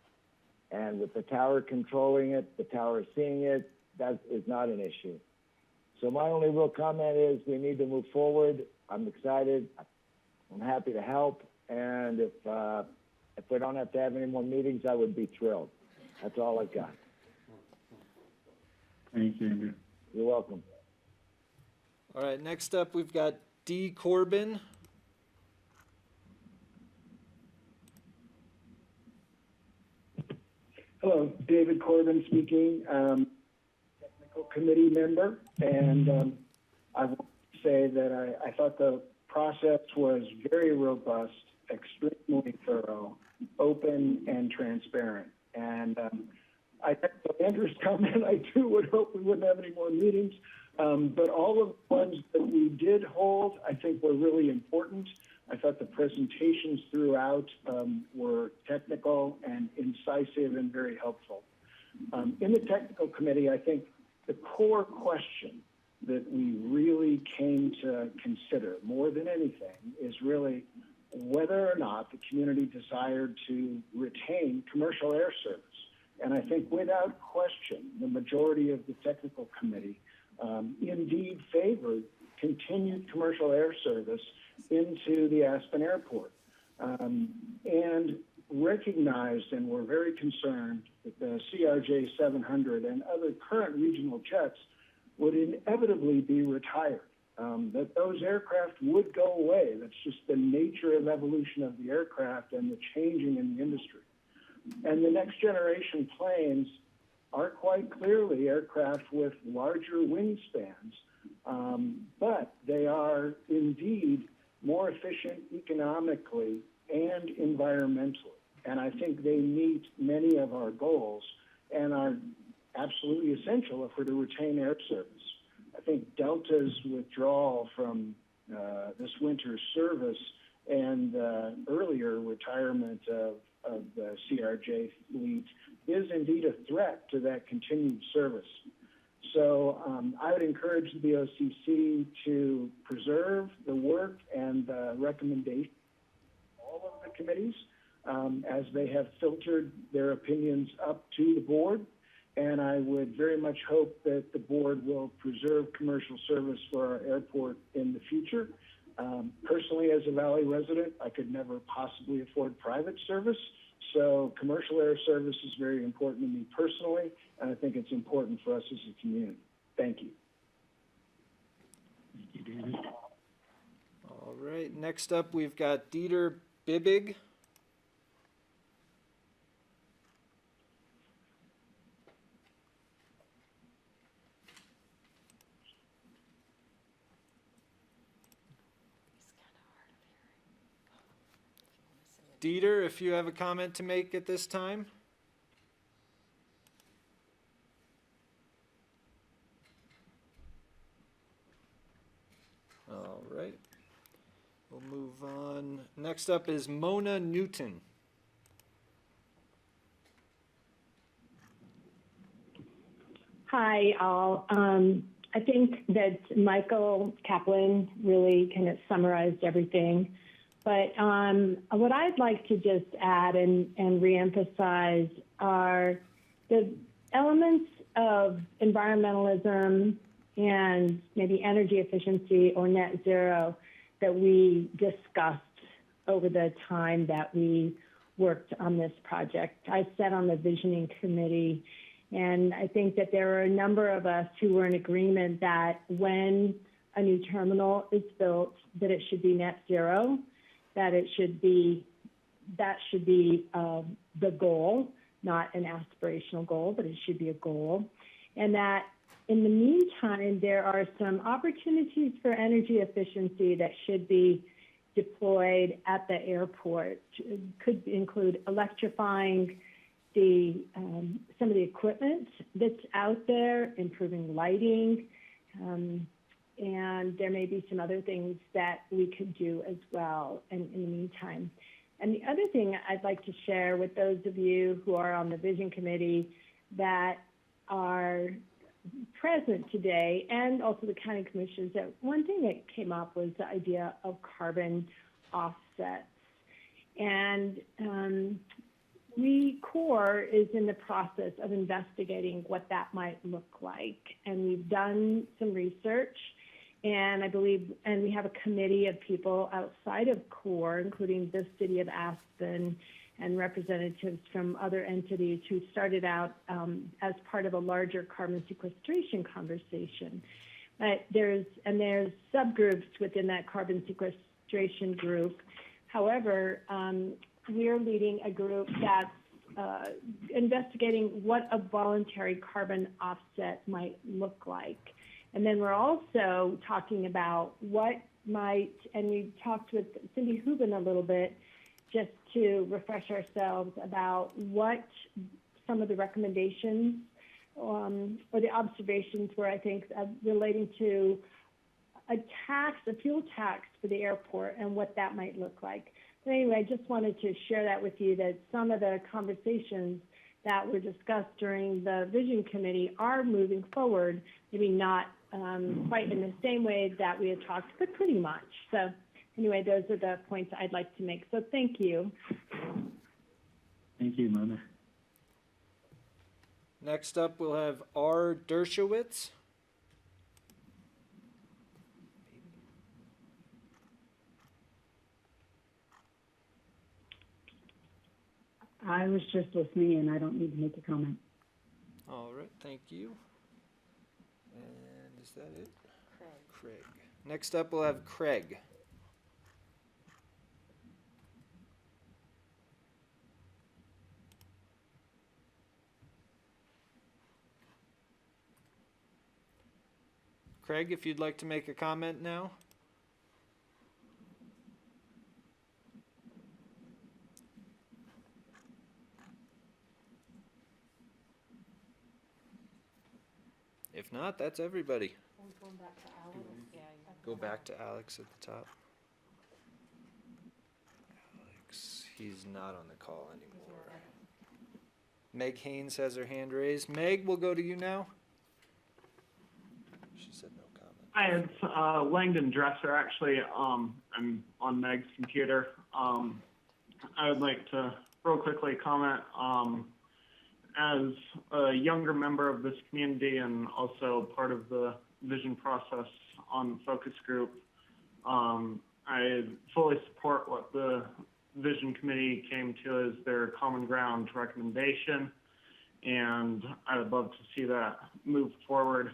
And with the tower controlling it, the tower seeing it, that is not an issue. So my only real comment is we need to move forward. I'm excited. I'm happy to help. And if we don't have to have any more meetings, I would be thrilled. That's all I've got. Thanks, Andrew. You're welcome. All right, next up we've got D. Corbin. Hello, David Corbin speaking, technical committee member, and I want to say that I thought the process was very robust, extremely thorough, open, and transparent. And I think Andrew's comment, I too would hope we wouldn't have any more meetings. But all of the ones that we did hold, I think were really important. I thought the presentations throughout were technical and incisive and very helpful. In the technical committee, I think the core question that we really came to consider more than anything is really whether or not the community desired to retain commercial air service. And I think without question, the majority of the technical committee indeed favored continued commercial air service into the Aspen Airport. And recognized and were very concerned that the CRJ 700 and other current regional jets would inevitably be retired, that those aircraft would go away. That's just the nature of evolution of the aircraft and the changing in the industry. And the next generation planes are quite clearly aircraft with larger wingspans, but they are indeed more efficient economically and environmentally. And I think they meet many of our goals and are absolutely essential if we're to retain air service. I think Delta's withdrawal from this winter's service and earlier retirement of the CRJ fleet is indeed a threat to that continued service. So I would encourage the BOCC to preserve the work and the recommendation of all of the committees as they have filtered their opinions up to the board. And I would very much hope that the board will preserve commercial service for our airport in the future. Personally, as a Valley resident, I could never possibly afford private service. So commercial air service is very important to me personally, and I think it's important for us as a community. Thank you. Thank you, David. All right, next up we've got Dieter Bibbig. Dieter, if you have a comment to make at this time. All right, we'll move on. Next up is Mona Newton. Hi, all. I think that Michael Kaplan really kind of summarized everything. But what I'd like to just add and reemphasize are the elements of environmentalism and maybe energy efficiency or net zero that we discussed over the time that we worked on this project. I sat on the visioning committee, and I think that there are a number of us who were in agreement that when a new terminal is built, that it should be net zero, that it should be, the goal, not an aspirational goal, but it should be a goal. And that in the meantime, there are some opportunities for energy efficiency that should be deployed at the airport. It could include electrifying some of the equipment that's out there, improving lighting, and there may be some other things that we could do as well in the meantime. And the other thing I'd like to share with those of you who are on the Vision Committee that are present today, and also the county commissioners, that one thing that came up was the idea of carbon offsets. And Corps is in the process of investigating what that might look like. And we've done some research, and I believe, and we have a committee of people outside of Corps, including the city of Aspen and representatives from other entities who started out as part of a larger carbon sequestration conversation. But there's subgroups within that carbon sequestration group. However, we're leading a group that's investigating what a voluntary carbon offset might look like. And then we're also talking about what might, and we talked with Cindy Hubin a little bit, just to refresh ourselves about what some of the recommendations or the observations were, I think, relating to a fuel tax for the airport and what that might look like. But anyway, I just wanted to share that with you, that some of the conversations that were discussed during the Vision Committee are moving forward, maybe not quite in the same way that we had talked, but pretty much. So anyway, those are the points I'd like to make. So thank you. Thank you, Mona. Next up, we'll have R. Dershowitz. I was just listening and I don't need to make a comment. All right, thank you. And is that it? Craig. Next up, we'll have Craig. Craig, if you'd like to make a comment now. If not, that's everybody. Going back to Alex. Yeah, Go back to Alex at the top. Alex, he's not on the call anymore. Meg Haynes has her hand raised. Meg, we'll go to you now. She said no comment. Hi, it's Langdon Dresser. Actually, I'm on Meg's computer. I would like to real quickly comment. As a younger member of this community and also part of the vision process on the focus group, I fully support what the vision committee came to as their common ground recommendation, and I would love to see that move forward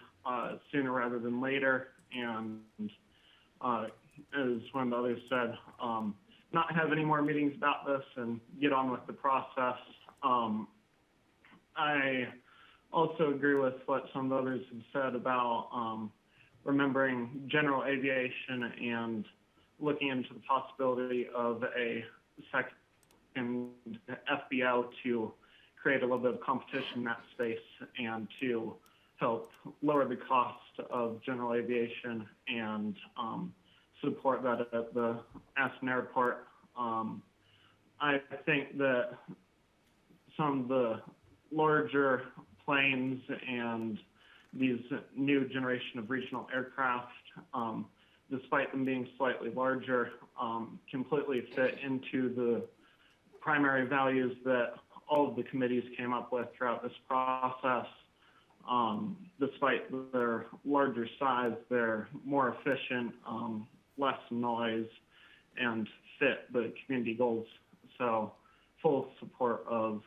sooner rather than later. And as one of the others said, not have any more meetings about this and get on with the process. I also agree with what some of the others have said about remembering general aviation and looking into the possibility of a second FBO to create a little bit of competition in that space and to help lower the cost of general aviation and support that at the Aspen Airport. I think that some of the larger planes and these new generation of regional aircraft, despite them being slightly larger, completely fit into the primary values that all of the committees came up with throughout this process. Despite their larger size, they're more efficient, less noise, and fit the community goals. So full support of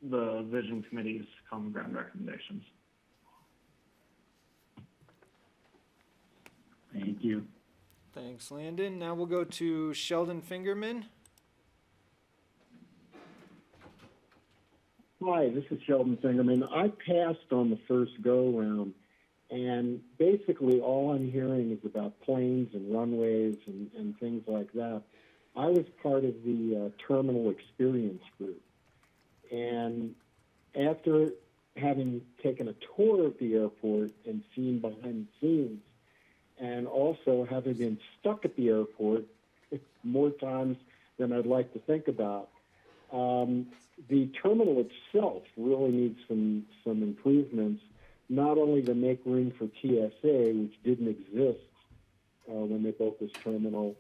the Vision Committee's common ground recommendations. Thank you. Thanks, Landon. Now we'll go to Sheldon Fingerman. Hi, this is Sheldon Fingerman. I passed on the first go-round, and basically all I'm hearing is about planes and runways and things like that. I was part of the terminal experience group, and after having taken a tour of the airport and seen behind the scenes, and also having been stuck at the airport more times than I'd like to think about, the terminal itself really needs some improvements, not only to make room for TSA, which didn't exist when they built this terminal,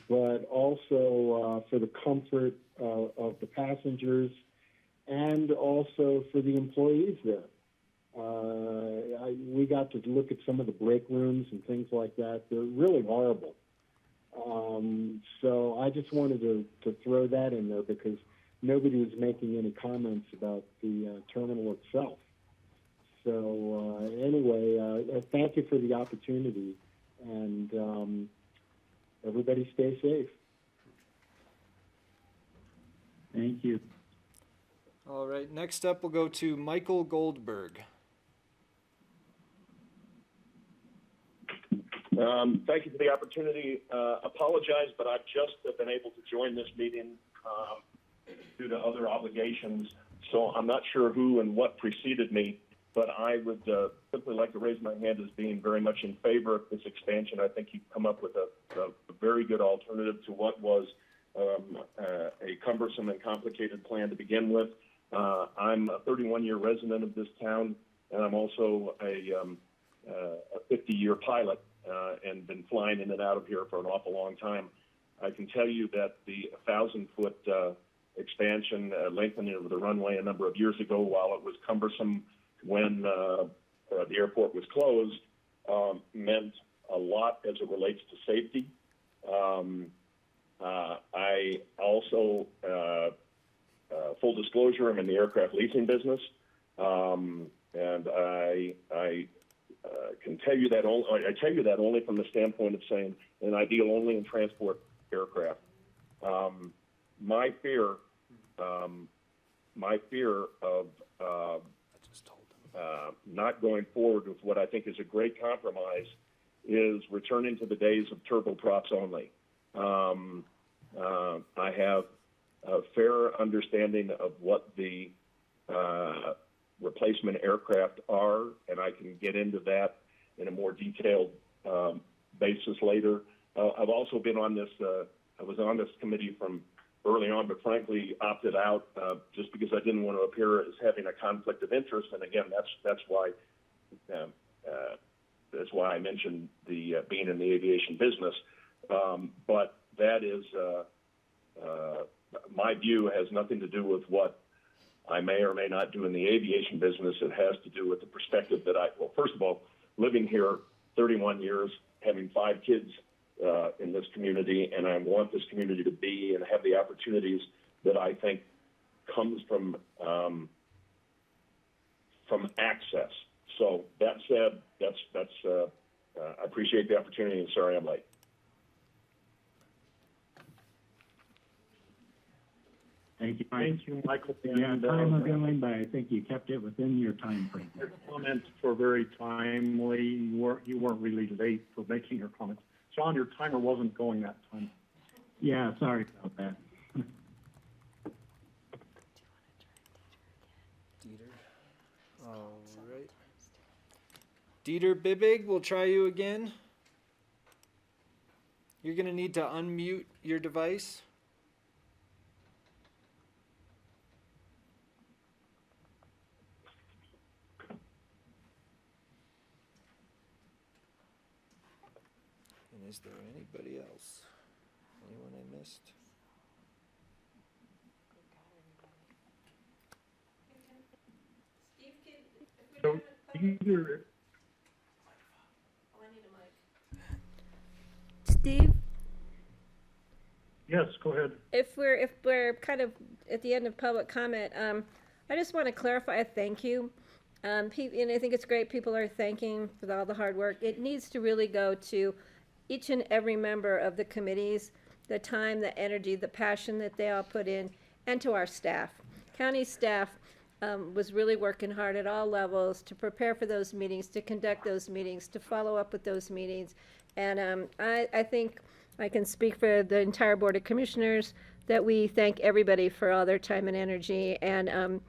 but also for the comfort of the passengers and also for the employees there. We got to look at some of the break rooms and things like that. They're really horrible. So I just wanted to throw that in there because nobody was making any comments about the terminal itself. So anyway, thank you for the opportunity, and everybody stay safe. Thank you. All right, next up we'll go to Michael Goldberg. Thank you for the opportunity. Apologize, but I've just been able to join this meeting due to other obligations, so I'm not sure who and what preceded me, but I would simply like to raise my hand as being very much in favor of this expansion. I think you've come up with a very good alternative to what was a cumbersome and complicated plan to begin with. I'm a 31-year resident of this town, and I'm also a 50-year pilot. and been flying in and out of here for an awful long time, I can tell you that the 1,000-foot expansion, lengthening of the runway a number of years ago, while it was cumbersome when the airport was closed, meant a lot as it relates to safety. I also, full disclosure, I'm in the aircraft leasing business, and I can tell you that I tell you that only from the standpoint of saying, and I deal only in transport aircraft. My fear of not going forward with what I think is a great compromise is returning to the days of turboprops only. I have a fair understanding of what the replacement aircraft are, and I can get into that in a more detailed basis later. I've also been on this, I was on this committee from early on, but frankly opted out just because I didn't want to appear as having a conflict of interest. And again, that's why I mentioned the being in the aviation business. But that is, my view has nothing to do with what I may or may not do in the aviation business. It has to do with the perspective that well, first of all, living here 31 years, having 5 kids in this community, and I want this community to be and have the opportunities that I think comes from access. So that said, I appreciate the opportunity, and sorry I'm late. Thank you. Thank you, Michael. Yeah, time is going, but I think you kept it within your time frame. Your comments were very timely. You weren't really late for making your comments. John, your timer wasn't going that time. Yeah, sorry about that. Dieter. All right. Dieter Bibig, we'll try you again. You're going to need to unmute your device. And is there anybody else? Anyone I missed? So either, Steve, yes, go ahead. if we're kind of at the end of public comment, I just want to clarify a thank you. And I think it's great people are thanking for all the hard work. It needs to really go to each and every member of the committees, the time, the energy, the passion that they all put in, and to our staff. County staff was really working hard at all levels to prepare for those meetings, to conduct those meetings, to follow up with those meetings. And I think I can speak for the entire Board of Commissioners that we thank everybody for all their time and energy. And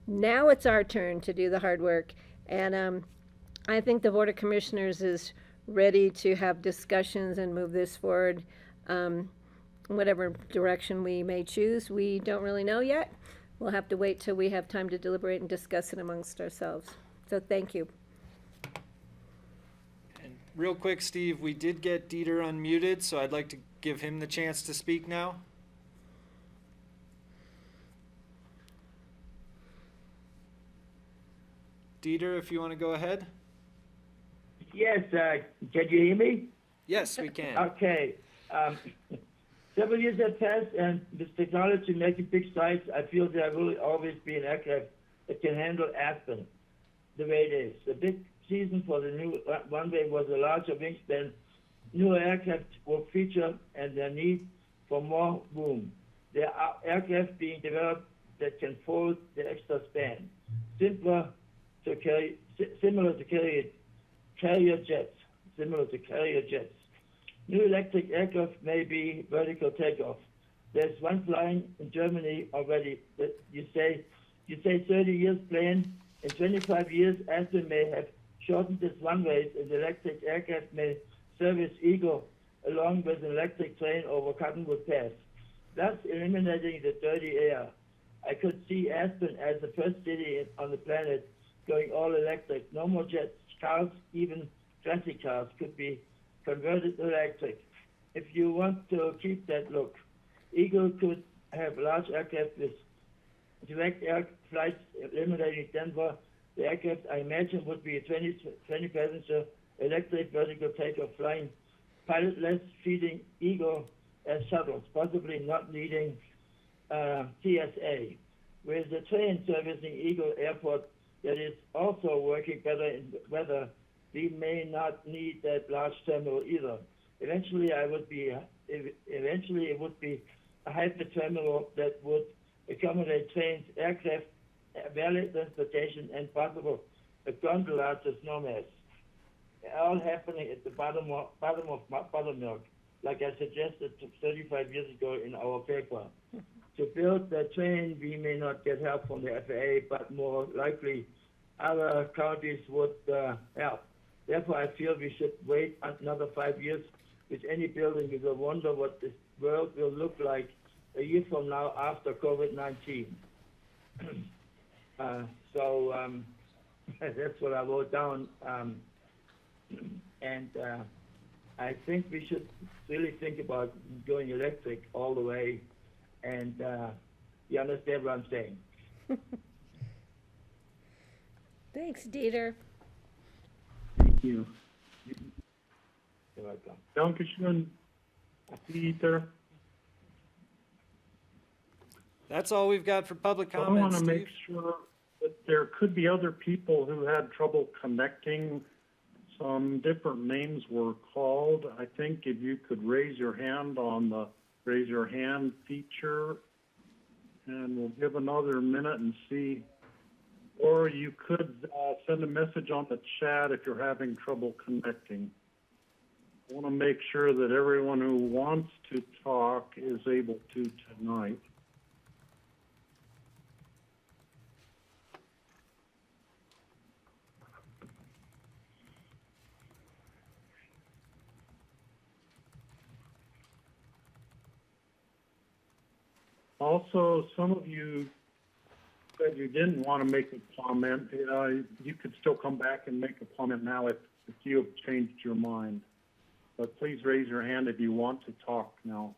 now it's our turn to do the hard work. And I think the Board of Commissioners is ready to have discussions and move this forward. Whatever direction we may choose, we don't really know yet. We'll have to wait till we have time to deliberate and discuss it amongst ourselves. So thank you. And real quick, Steve, we did get Dieter unmuted, so I'd like to give him the chance to speak now. Dieter, if you want to go ahead. Yes, can you hear me? Yes, we can. Okay. Several years have passed, and with technology making big strides, I feel there will always be an aircraft that can handle Aspen the way it is. The big season for the new runway was a larger wingspan. Newer aircraft will feature and their need for more room. There are aircraft being developed that can fold the extra span, similar to carrier jets. New electric aircraft may be vertical takeoff. There's one flying in Germany already that you say 30 years plane. In 25 years, Aspen may have shortened its runways, and electric aircraft may service Eagle along with an electric train over Cottonwood Pass, thus eliminating the dirty air. I could see Aspen as the first city on the planet going all electric. No more jets, cars, even transit cars could be converted to electric. If you want to keep that look, Eagle could have large aircraft with direct air flights eliminating Denver. The aircraft, I imagine, would be a 20 passenger electric vertical takeoff flying pilotless, feeding Eagle as shuttles, possibly not needing TSA. With the train servicing Eagle Airport that is also working better in weather, we may not need that large terminal either. Eventually, it would be a hyper terminal that would accommodate trains, aircraft, valet transportation, and possible a gondola to snowmass. All happening at the bottom of buttermilk, like I suggested 35 years ago in our paper. To build the train, we may not get help from the FAA, but more likely other counties would help. Therefore, I feel we should wait another 5 years with any building. We will wonder what this world will look like a year from now after COVID-19. That's what I wrote down. I think we should really think about going electric all the way. And you understand what I'm saying? Thanks, Dieter. Thank you. You're welcome. Dankeschön, Dieter. That's all we've got for public I comments, want to Steve. make sure that there could be other people who had trouble connecting. Some different names were called. I think if you could raise your hand on the raise your hand feature, and we'll give another minute and see. Or you could send a message on the chat if you're having trouble connecting. I want to make sure that everyone who wants to talk is able to tonight. Also, some of you said you didn't want to make a comment. You could still come back and make a comment now if you have changed your mind. But please raise your hand if you want to talk now.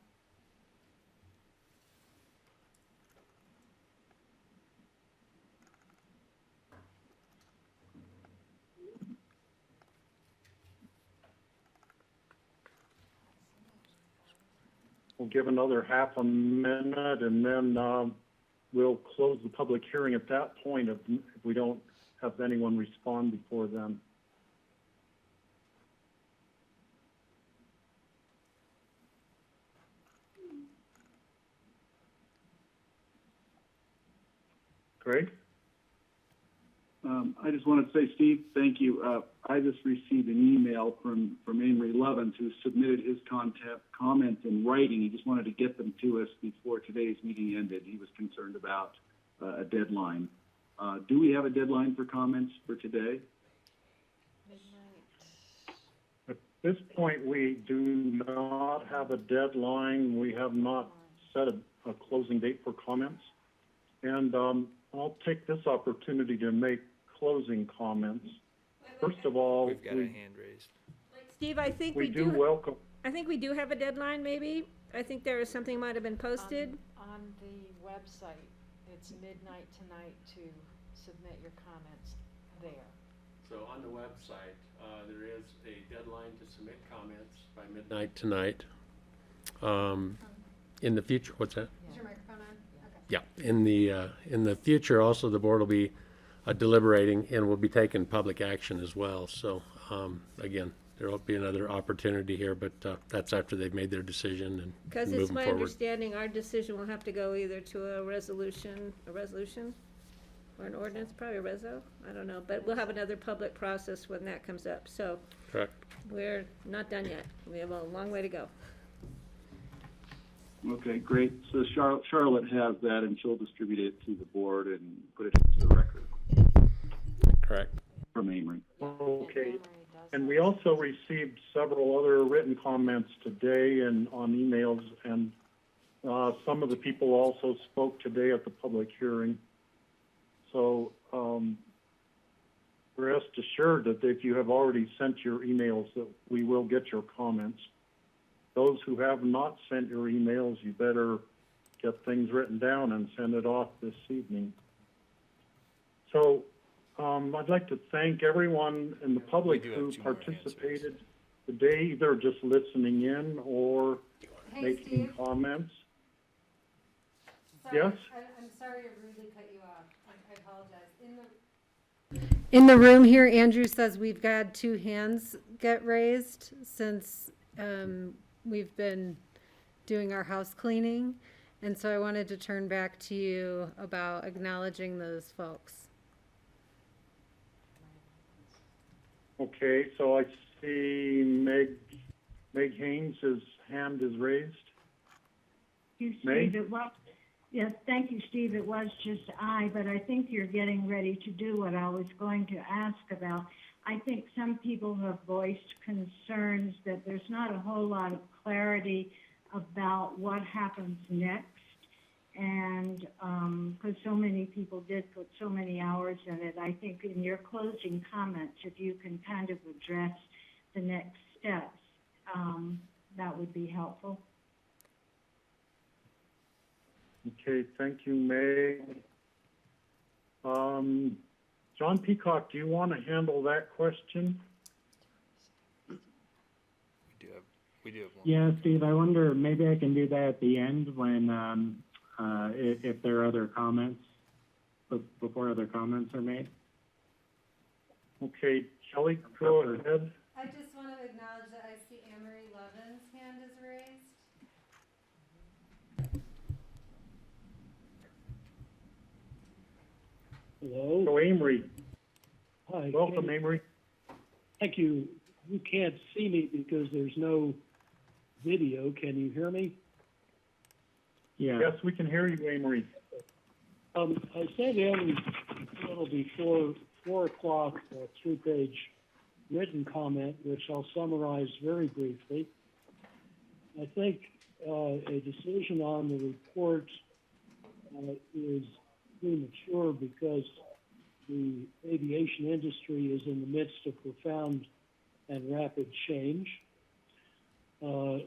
We'll give another half a minute, and then we'll close the public hearing at that point if we don't have anyone respond before then. Greg? I just want to say, Steve, thank you. I just received an email from Amory Levens, who submitted his comments in writing. He just wanted to get them to us before today's meeting ended. He was concerned about a deadline. Do we have a deadline for comments for today? At this point, we do not have a deadline. We have not set a closing date for comments. And I'll take this opportunity to make closing comments. First of all, We've got a hand raised. Steve, I think we do welcome. I think we do have a deadline, maybe. I think there is something might have been posted. On the website, it's midnight tonight to submit your comments there. So on the website, there is a deadline to submit comments by midnight tonight. In the future, what's that? Is your microphone on? Yeah, in the future, also the board will be deliberating and will be taking public action as well. So again, there will be another opportunity here, but that's after they've made their decision and Because moving it's my forward. understanding our decision will have to go either to a resolution, or an ordinance, probably a reso, I don't know, but we'll have another public process when that comes up. So Correct. we're not done yet. We have a long way to go. Okay, great. So Charlotte has that, and she'll distribute it to the board and put it into the record. Correct. From Amory. Okay. And we also received several other written comments today and on emails, and some of the people also spoke today at the public hearing. So rest assured assured that if you have already sent your emails, that we will get your comments. Those who have not sent your emails, you better get things written down and send it off this evening. So I'd like to thank everyone in the public who participated today, either just listening in or making Steve? comments. Sorry, Yes? I'm sorry to rudely cut you off. I apologize. In the room here, Andrew says we've got 2 hands get raised since we've been doing our house cleaning. And so I wanted to turn back to you about acknowledging those folks. Okay, so I see Meg Haynes' hand is raised. You, Meg? Steve, yes, thank you, Steve. It was just but I think you're getting ready to do what I was going to ask about. I think some people have voiced concerns that there's not a whole lot of clarity about what happens next. And because so many people did put so many hours in it, I think in your closing comments, if you can kind of address the next steps, that would be helpful. Okay, thank you, Meg. John Peacock, do you want to handle that question? We do have one. Yeah, Steve, I wonder, maybe I can do that at the end when, if there are other comments, before other comments are made. Okay, Kelly, go ahead. I just want to acknowledge that I see Amory Levin's hand is raised. Hello. So Amory. Hi. Welcome, Amory. Thank you. You can't see me because there's no video. Can you hear me? Yeah. Yes, we can hear you, Amory. I sent in a little before 4 o'clock a 3-page written comment, which I'll summarize very briefly. I think a decision on the report is premature because the aviation industry is in the midst of profound and rapid change. I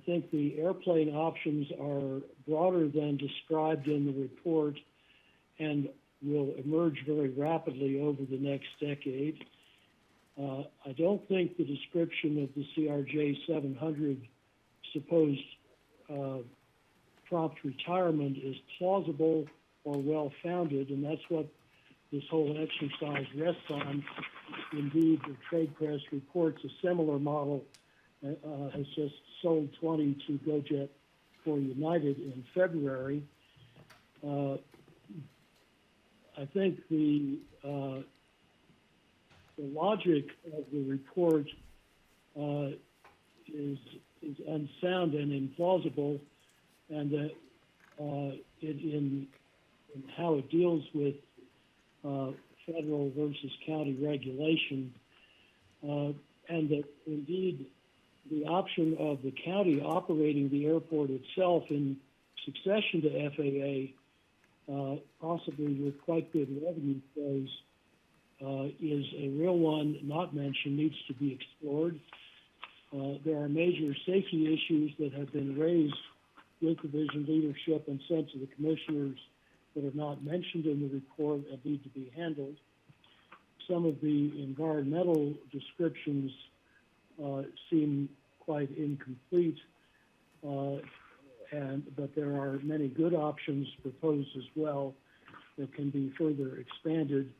think the airplane options are broader than described in the report and will emerge very rapidly over the next decade. I don't think the description of the CRJ 700 supposed prompt retirement is plausible or well-founded, and that's what this whole exercise rests on. Indeed, the trade press reports a similar model has just sold 20 to GoJet for United in February. I think the logic of the report is unsound and implausible, and that in how it deals with federal versus county regulation, and that indeed the option of the county operating the airport itself in succession to FAA, possibly with quite good revenue flows, is a real one not mentioned, needs to be explored. There are major safety issues that have been raised with division leadership and sent to the commissioners that are not mentioned in the report and need to be handled. Some of the environmental descriptions seem quite incomplete, but there are many good options proposed as well that can be further expanded.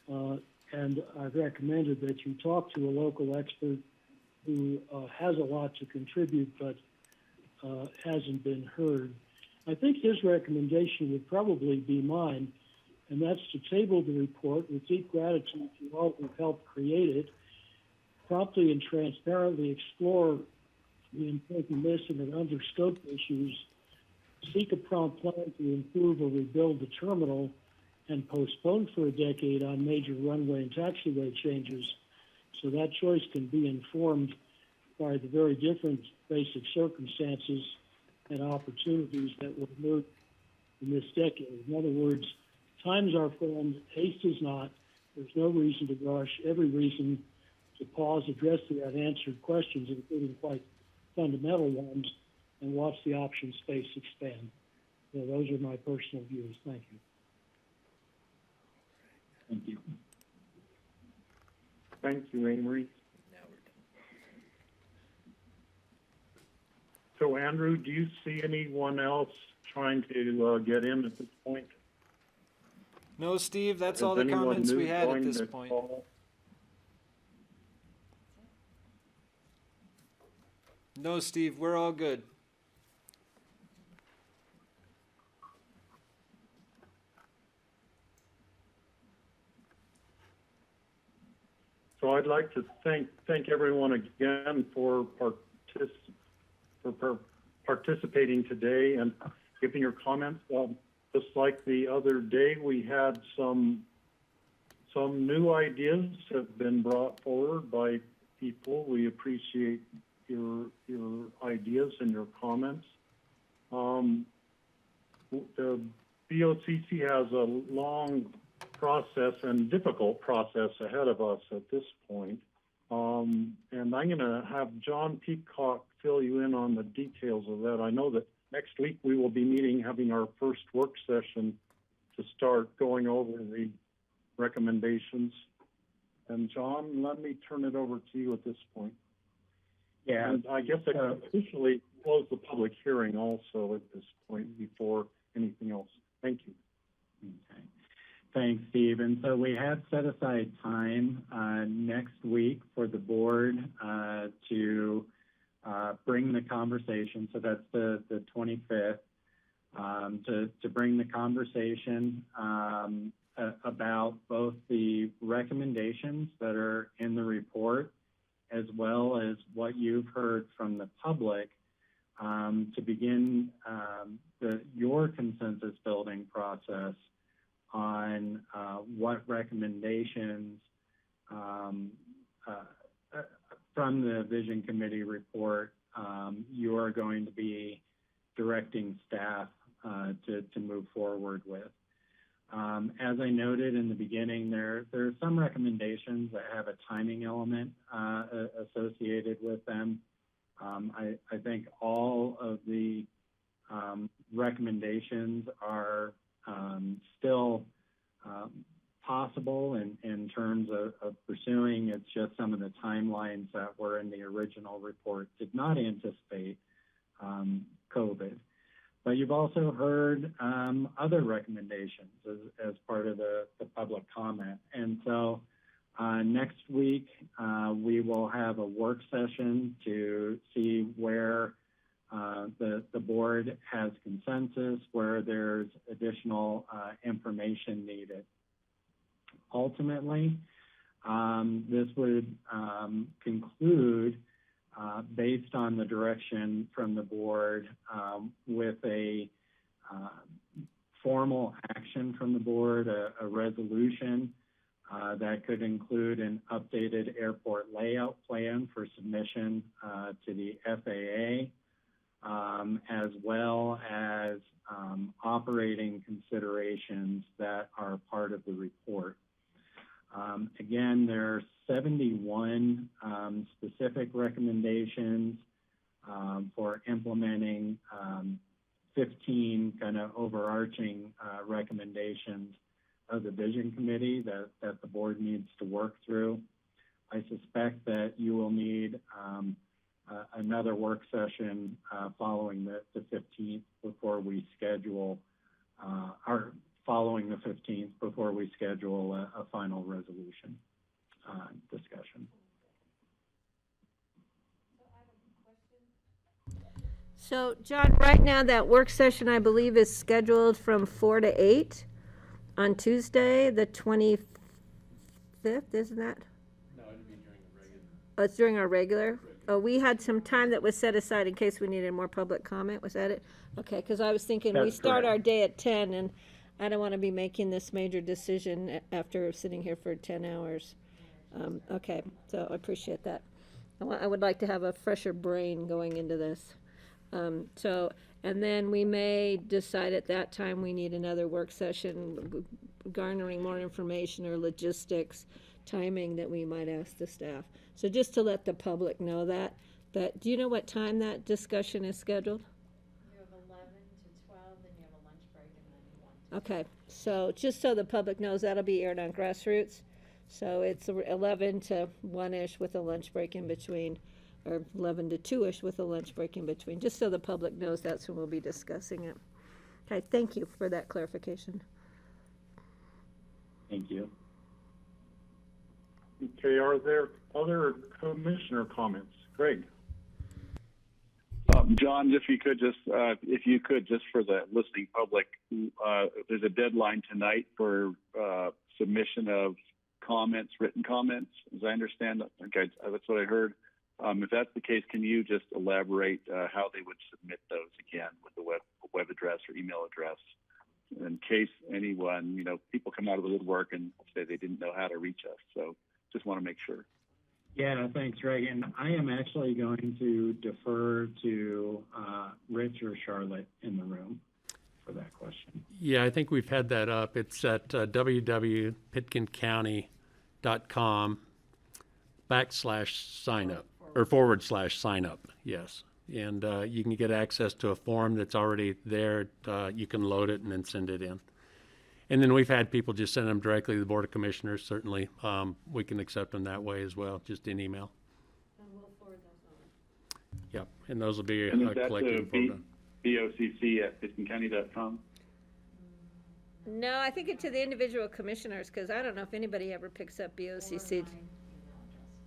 And I've recommended that you talk to a local expert who has a lot to contribute but hasn't been heard. I think his recommendation would probably be mine, and that's to table the report with deep gratitude to all who helped create it, promptly and transparently explore the important missing and under-scoped issues, seek a prompt plan to improve or rebuild the terminal, and postpone for a decade on major runway and taxiway changes, so that choice can be informed by the very different basic circumstances and opportunities that will emerge in this decade. In other words, time's our friend, haste is not. There's no reason to rush, every reason to pause, address the unanswered questions, including quite fundamental ones, and watch the option space expand. So those are my personal views. Thank you. Thank you. Thank you, Amory. So, Andrew, do you see anyone else trying to get in at this point? No, Steve, that's Is all the anyone comments new we had at joined this the point. call? No, Steve, we're all good. So I'd like to thank everyone again for participating today and giving your comments. Just like the other day, we had some new ideas have been brought forward by people. We appreciate your ideas and your comments. The BOCC has a long process and difficult process ahead of us at this point. And I'm going to have John Peacock fill you in on the details of that. I know that next week we will be having our first work session to start going over the recommendations. And John, let me turn it over to you at this point. Yeah. And I guess I can officially close the public hearing also at this point before anything else. Thank you. Okay. Thanks, Steve. And so we have set aside time next week for the board to bring the conversation, so that's the 25th, to bring the conversation about both the recommendations that are in the report as well as what you've heard from the public to begin your consensus building process on what recommendations from the Vision Committee report you are going to be directing staff to move forward with. As I noted in the beginning, there are some recommendations that have a timing element associated with them. I think all of the recommendations are still possible in terms of pursuing. It's just some of the timelines that were in the original report did not anticipate COVID. But you've also heard other recommendations as part of the public comment. And so next week, we will have a work session to see where the board has consensus, where there's additional information needed. Ultimately, this would conclude, based on the direction from the board, with a formal action from the board, a resolution that could include an updated airport layout plan for submission to the FAA, as well as operating considerations that are part of the report. Again, there are 71 specific recommendations for implementing 15 kind of overarching recommendations of the Vision Committee that the board needs to work through. I suspect that you will need another work session following the 15th before we schedule following the 15th before we schedule a final resolution discussion. So, John, right now that work session, I believe, is scheduled from 4 to 8 on Tuesday, the 25th, isn't that? No, it'd be during the regular. Oh, it's during our regular? Oh, we had some time that was set aside in case we needed more public comment. Was that it? Okay, because I was thinking we start our day at 10, and I don't want to be making this major decision after sitting here for 10 hours. Okay, so I appreciate that. I would like to have a fresher brain going into this. And then we may decide at that time we need another work session. garnering more information or logistics, timing that we might ask the staff. So just to let the public know that, do you know what time that discussion is scheduled? You have 11 to 12, then you have a lunch break, and then 1 to 2. Okay, so just so the public knows, that'll be aired on Grassroots. So it's 11 to 1-ish with a lunch break in between, or 11 to 2-ish with a lunch break in between, just so the public knows that's when we'll be discussing it. Okay, thank you for that clarification. Thank you. Okay, are there other commissioner comments? Greg? John, if you could just for the listening public, there's a deadline tonight for submission of comments, written comments, as I understand. Okay, that's what I heard. If that's the case, can you just elaborate how they would submit those again with the web address or email address, in case anyone, people come out of the woodwork and say they didn't know how to reach us. So just want to make sure. Yeah, thanks, Reagan. I am actually going to defer to Rich or Charlotte in the room for that question. Yeah, I think we've had that up. It's at www.pitkincounty.com/sign up or /sign up. Yes. And you can get access to a form that's already there. You can load it and then send it in. And then we've had people just send them directly to the Board of Commissioners. Certainly, we can accept them that way as well, just in email. And we'll forward those on. Yep, and those will be And is that uh, collected and forwarded. BOCC@pitkincounty.com? No, I think it's to the individual commissioners, because I don't know if anybody ever picks up BOCC.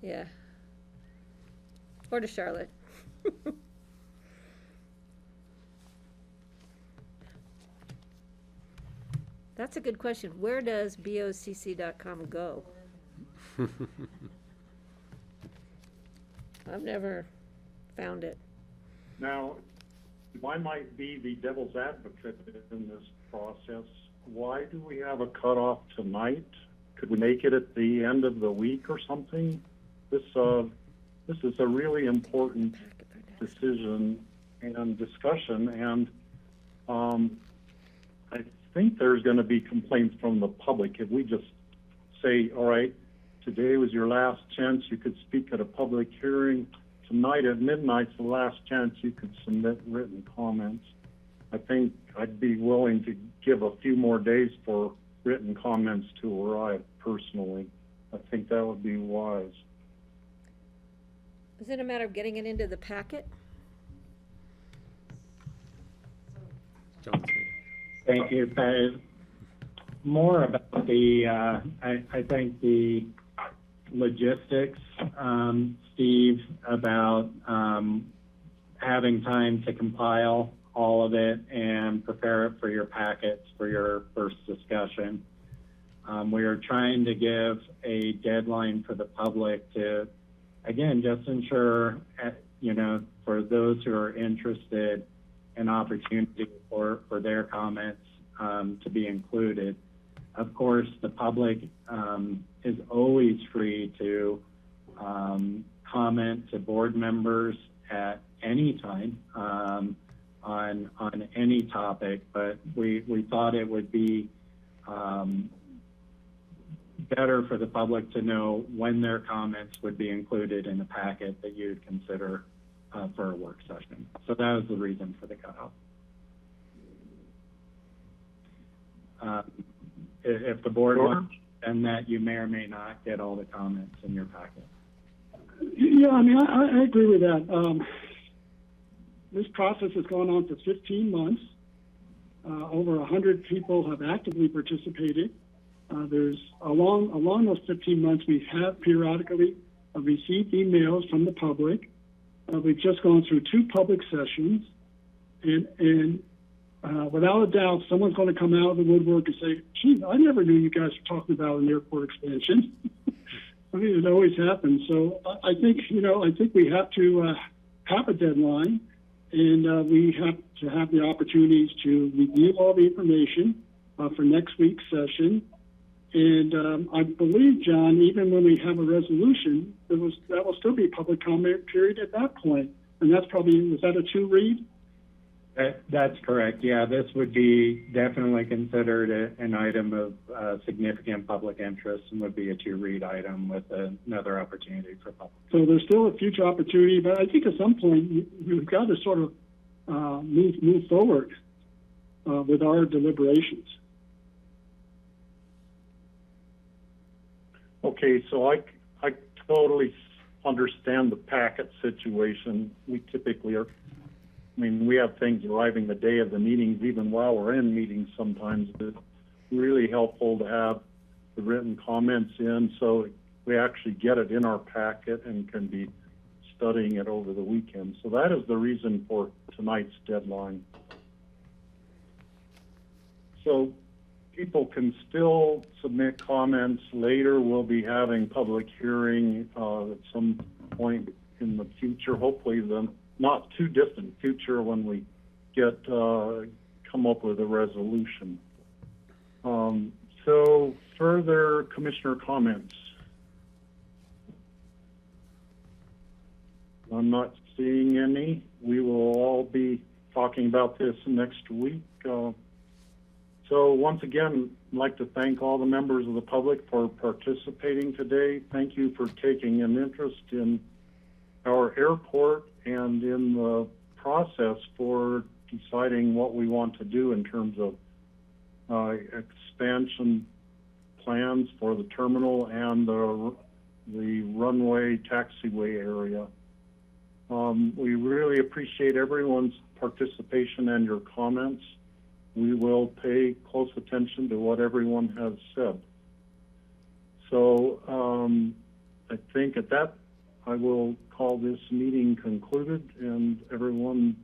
Yeah. Or to Charlotte. That's a good question. Where does BOCC.com go? I've never found it. Now, I might be the devil's advocate in this process. Why do we have a cutoff tonight? Could we make it at the end of the week or something? This is a really important decision and discussion, and I think there's going to be complaints from the public if we just say, all right, today was your last chance you could speak at a public hearing. Tonight at midnight's the last chance you could submit written comments. I think I'd be willing to give a few more days for written comments to arrive personally. I think that would be wise. Is it a matter of getting it into the packet? Thank you, Pat. More about the, I think the logistics, Steve, about having time to compile all of it and prepare it for your packets for your first discussion. We are trying to give a deadline for the public to, again, just ensure, for those who are interested, an opportunity for their comments to be included. Of course, the public is always free to comment to board members at any time on any topic, but we thought it would be better for the public to know when their comments would be included in the packet that you'd consider for a work session. So that was the reason for the cutoff. If the board wants, and that you may or may not get all the comments in your packet. Yeah, I mean, I agree with that. This process has gone on for 15 months. Over 100 people have actively participated. There's along those 15 months, we have periodically received emails from the public. We've just gone through 2 public sessions, and without a doubt, someone's going to come out of the woodwork and say, "Gee, I never knew you guys were talking about an airport expansion." I mean, it always happens. So I think we have to have a deadline, and we have to have the opportunities to review all the information for next week's session. And I believe, John, even when we have a resolution, that will still be a public comment period at that point. And that's probably, was that a 2 read? That's correct. Yeah, this would be definitely considered an item of significant public interest and would be a 2-read item with another opportunity for public. So there's still a future opportunity, but I think at some point we've got to sort of move forward with our deliberations. Okay, so I totally understand the packet situation. We typically are, we have things arriving the day of the meetings, even while we're in meetings sometimes. It's really helpful to have the written comments in so we actually get it in our packet and can be studying it over the weekend. So that is the reason for tonight's deadline. So people can still submit comments later. We'll be having public hearing at some point in the future, hopefully the not too distant future when we get come up with a resolution. So further commissioner comments. I'm not seeing any. We will all be talking about this next week. So once again, I'd like to thank all the members of the public for participating today. Thank you for taking an interest in our airport and in the process for deciding what we want to do in terms of expansion plans for the terminal and the runway taxiway area. We really appreciate everyone's participation and your comments. We will pay close attention to what everyone has said. So I think at that, I will call this meeting concluded, and everyone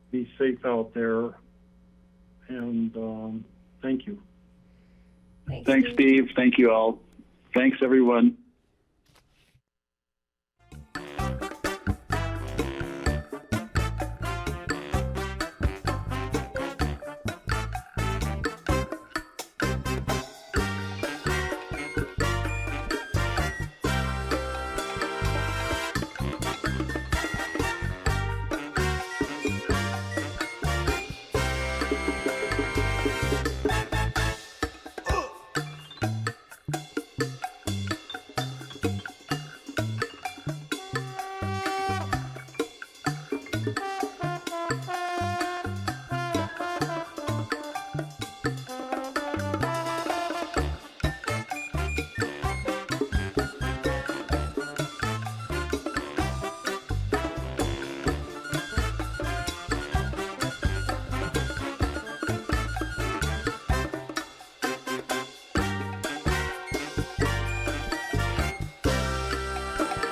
be safe out there. And thank you. Thanks, Steve. Thank you all. Thanks, everyone.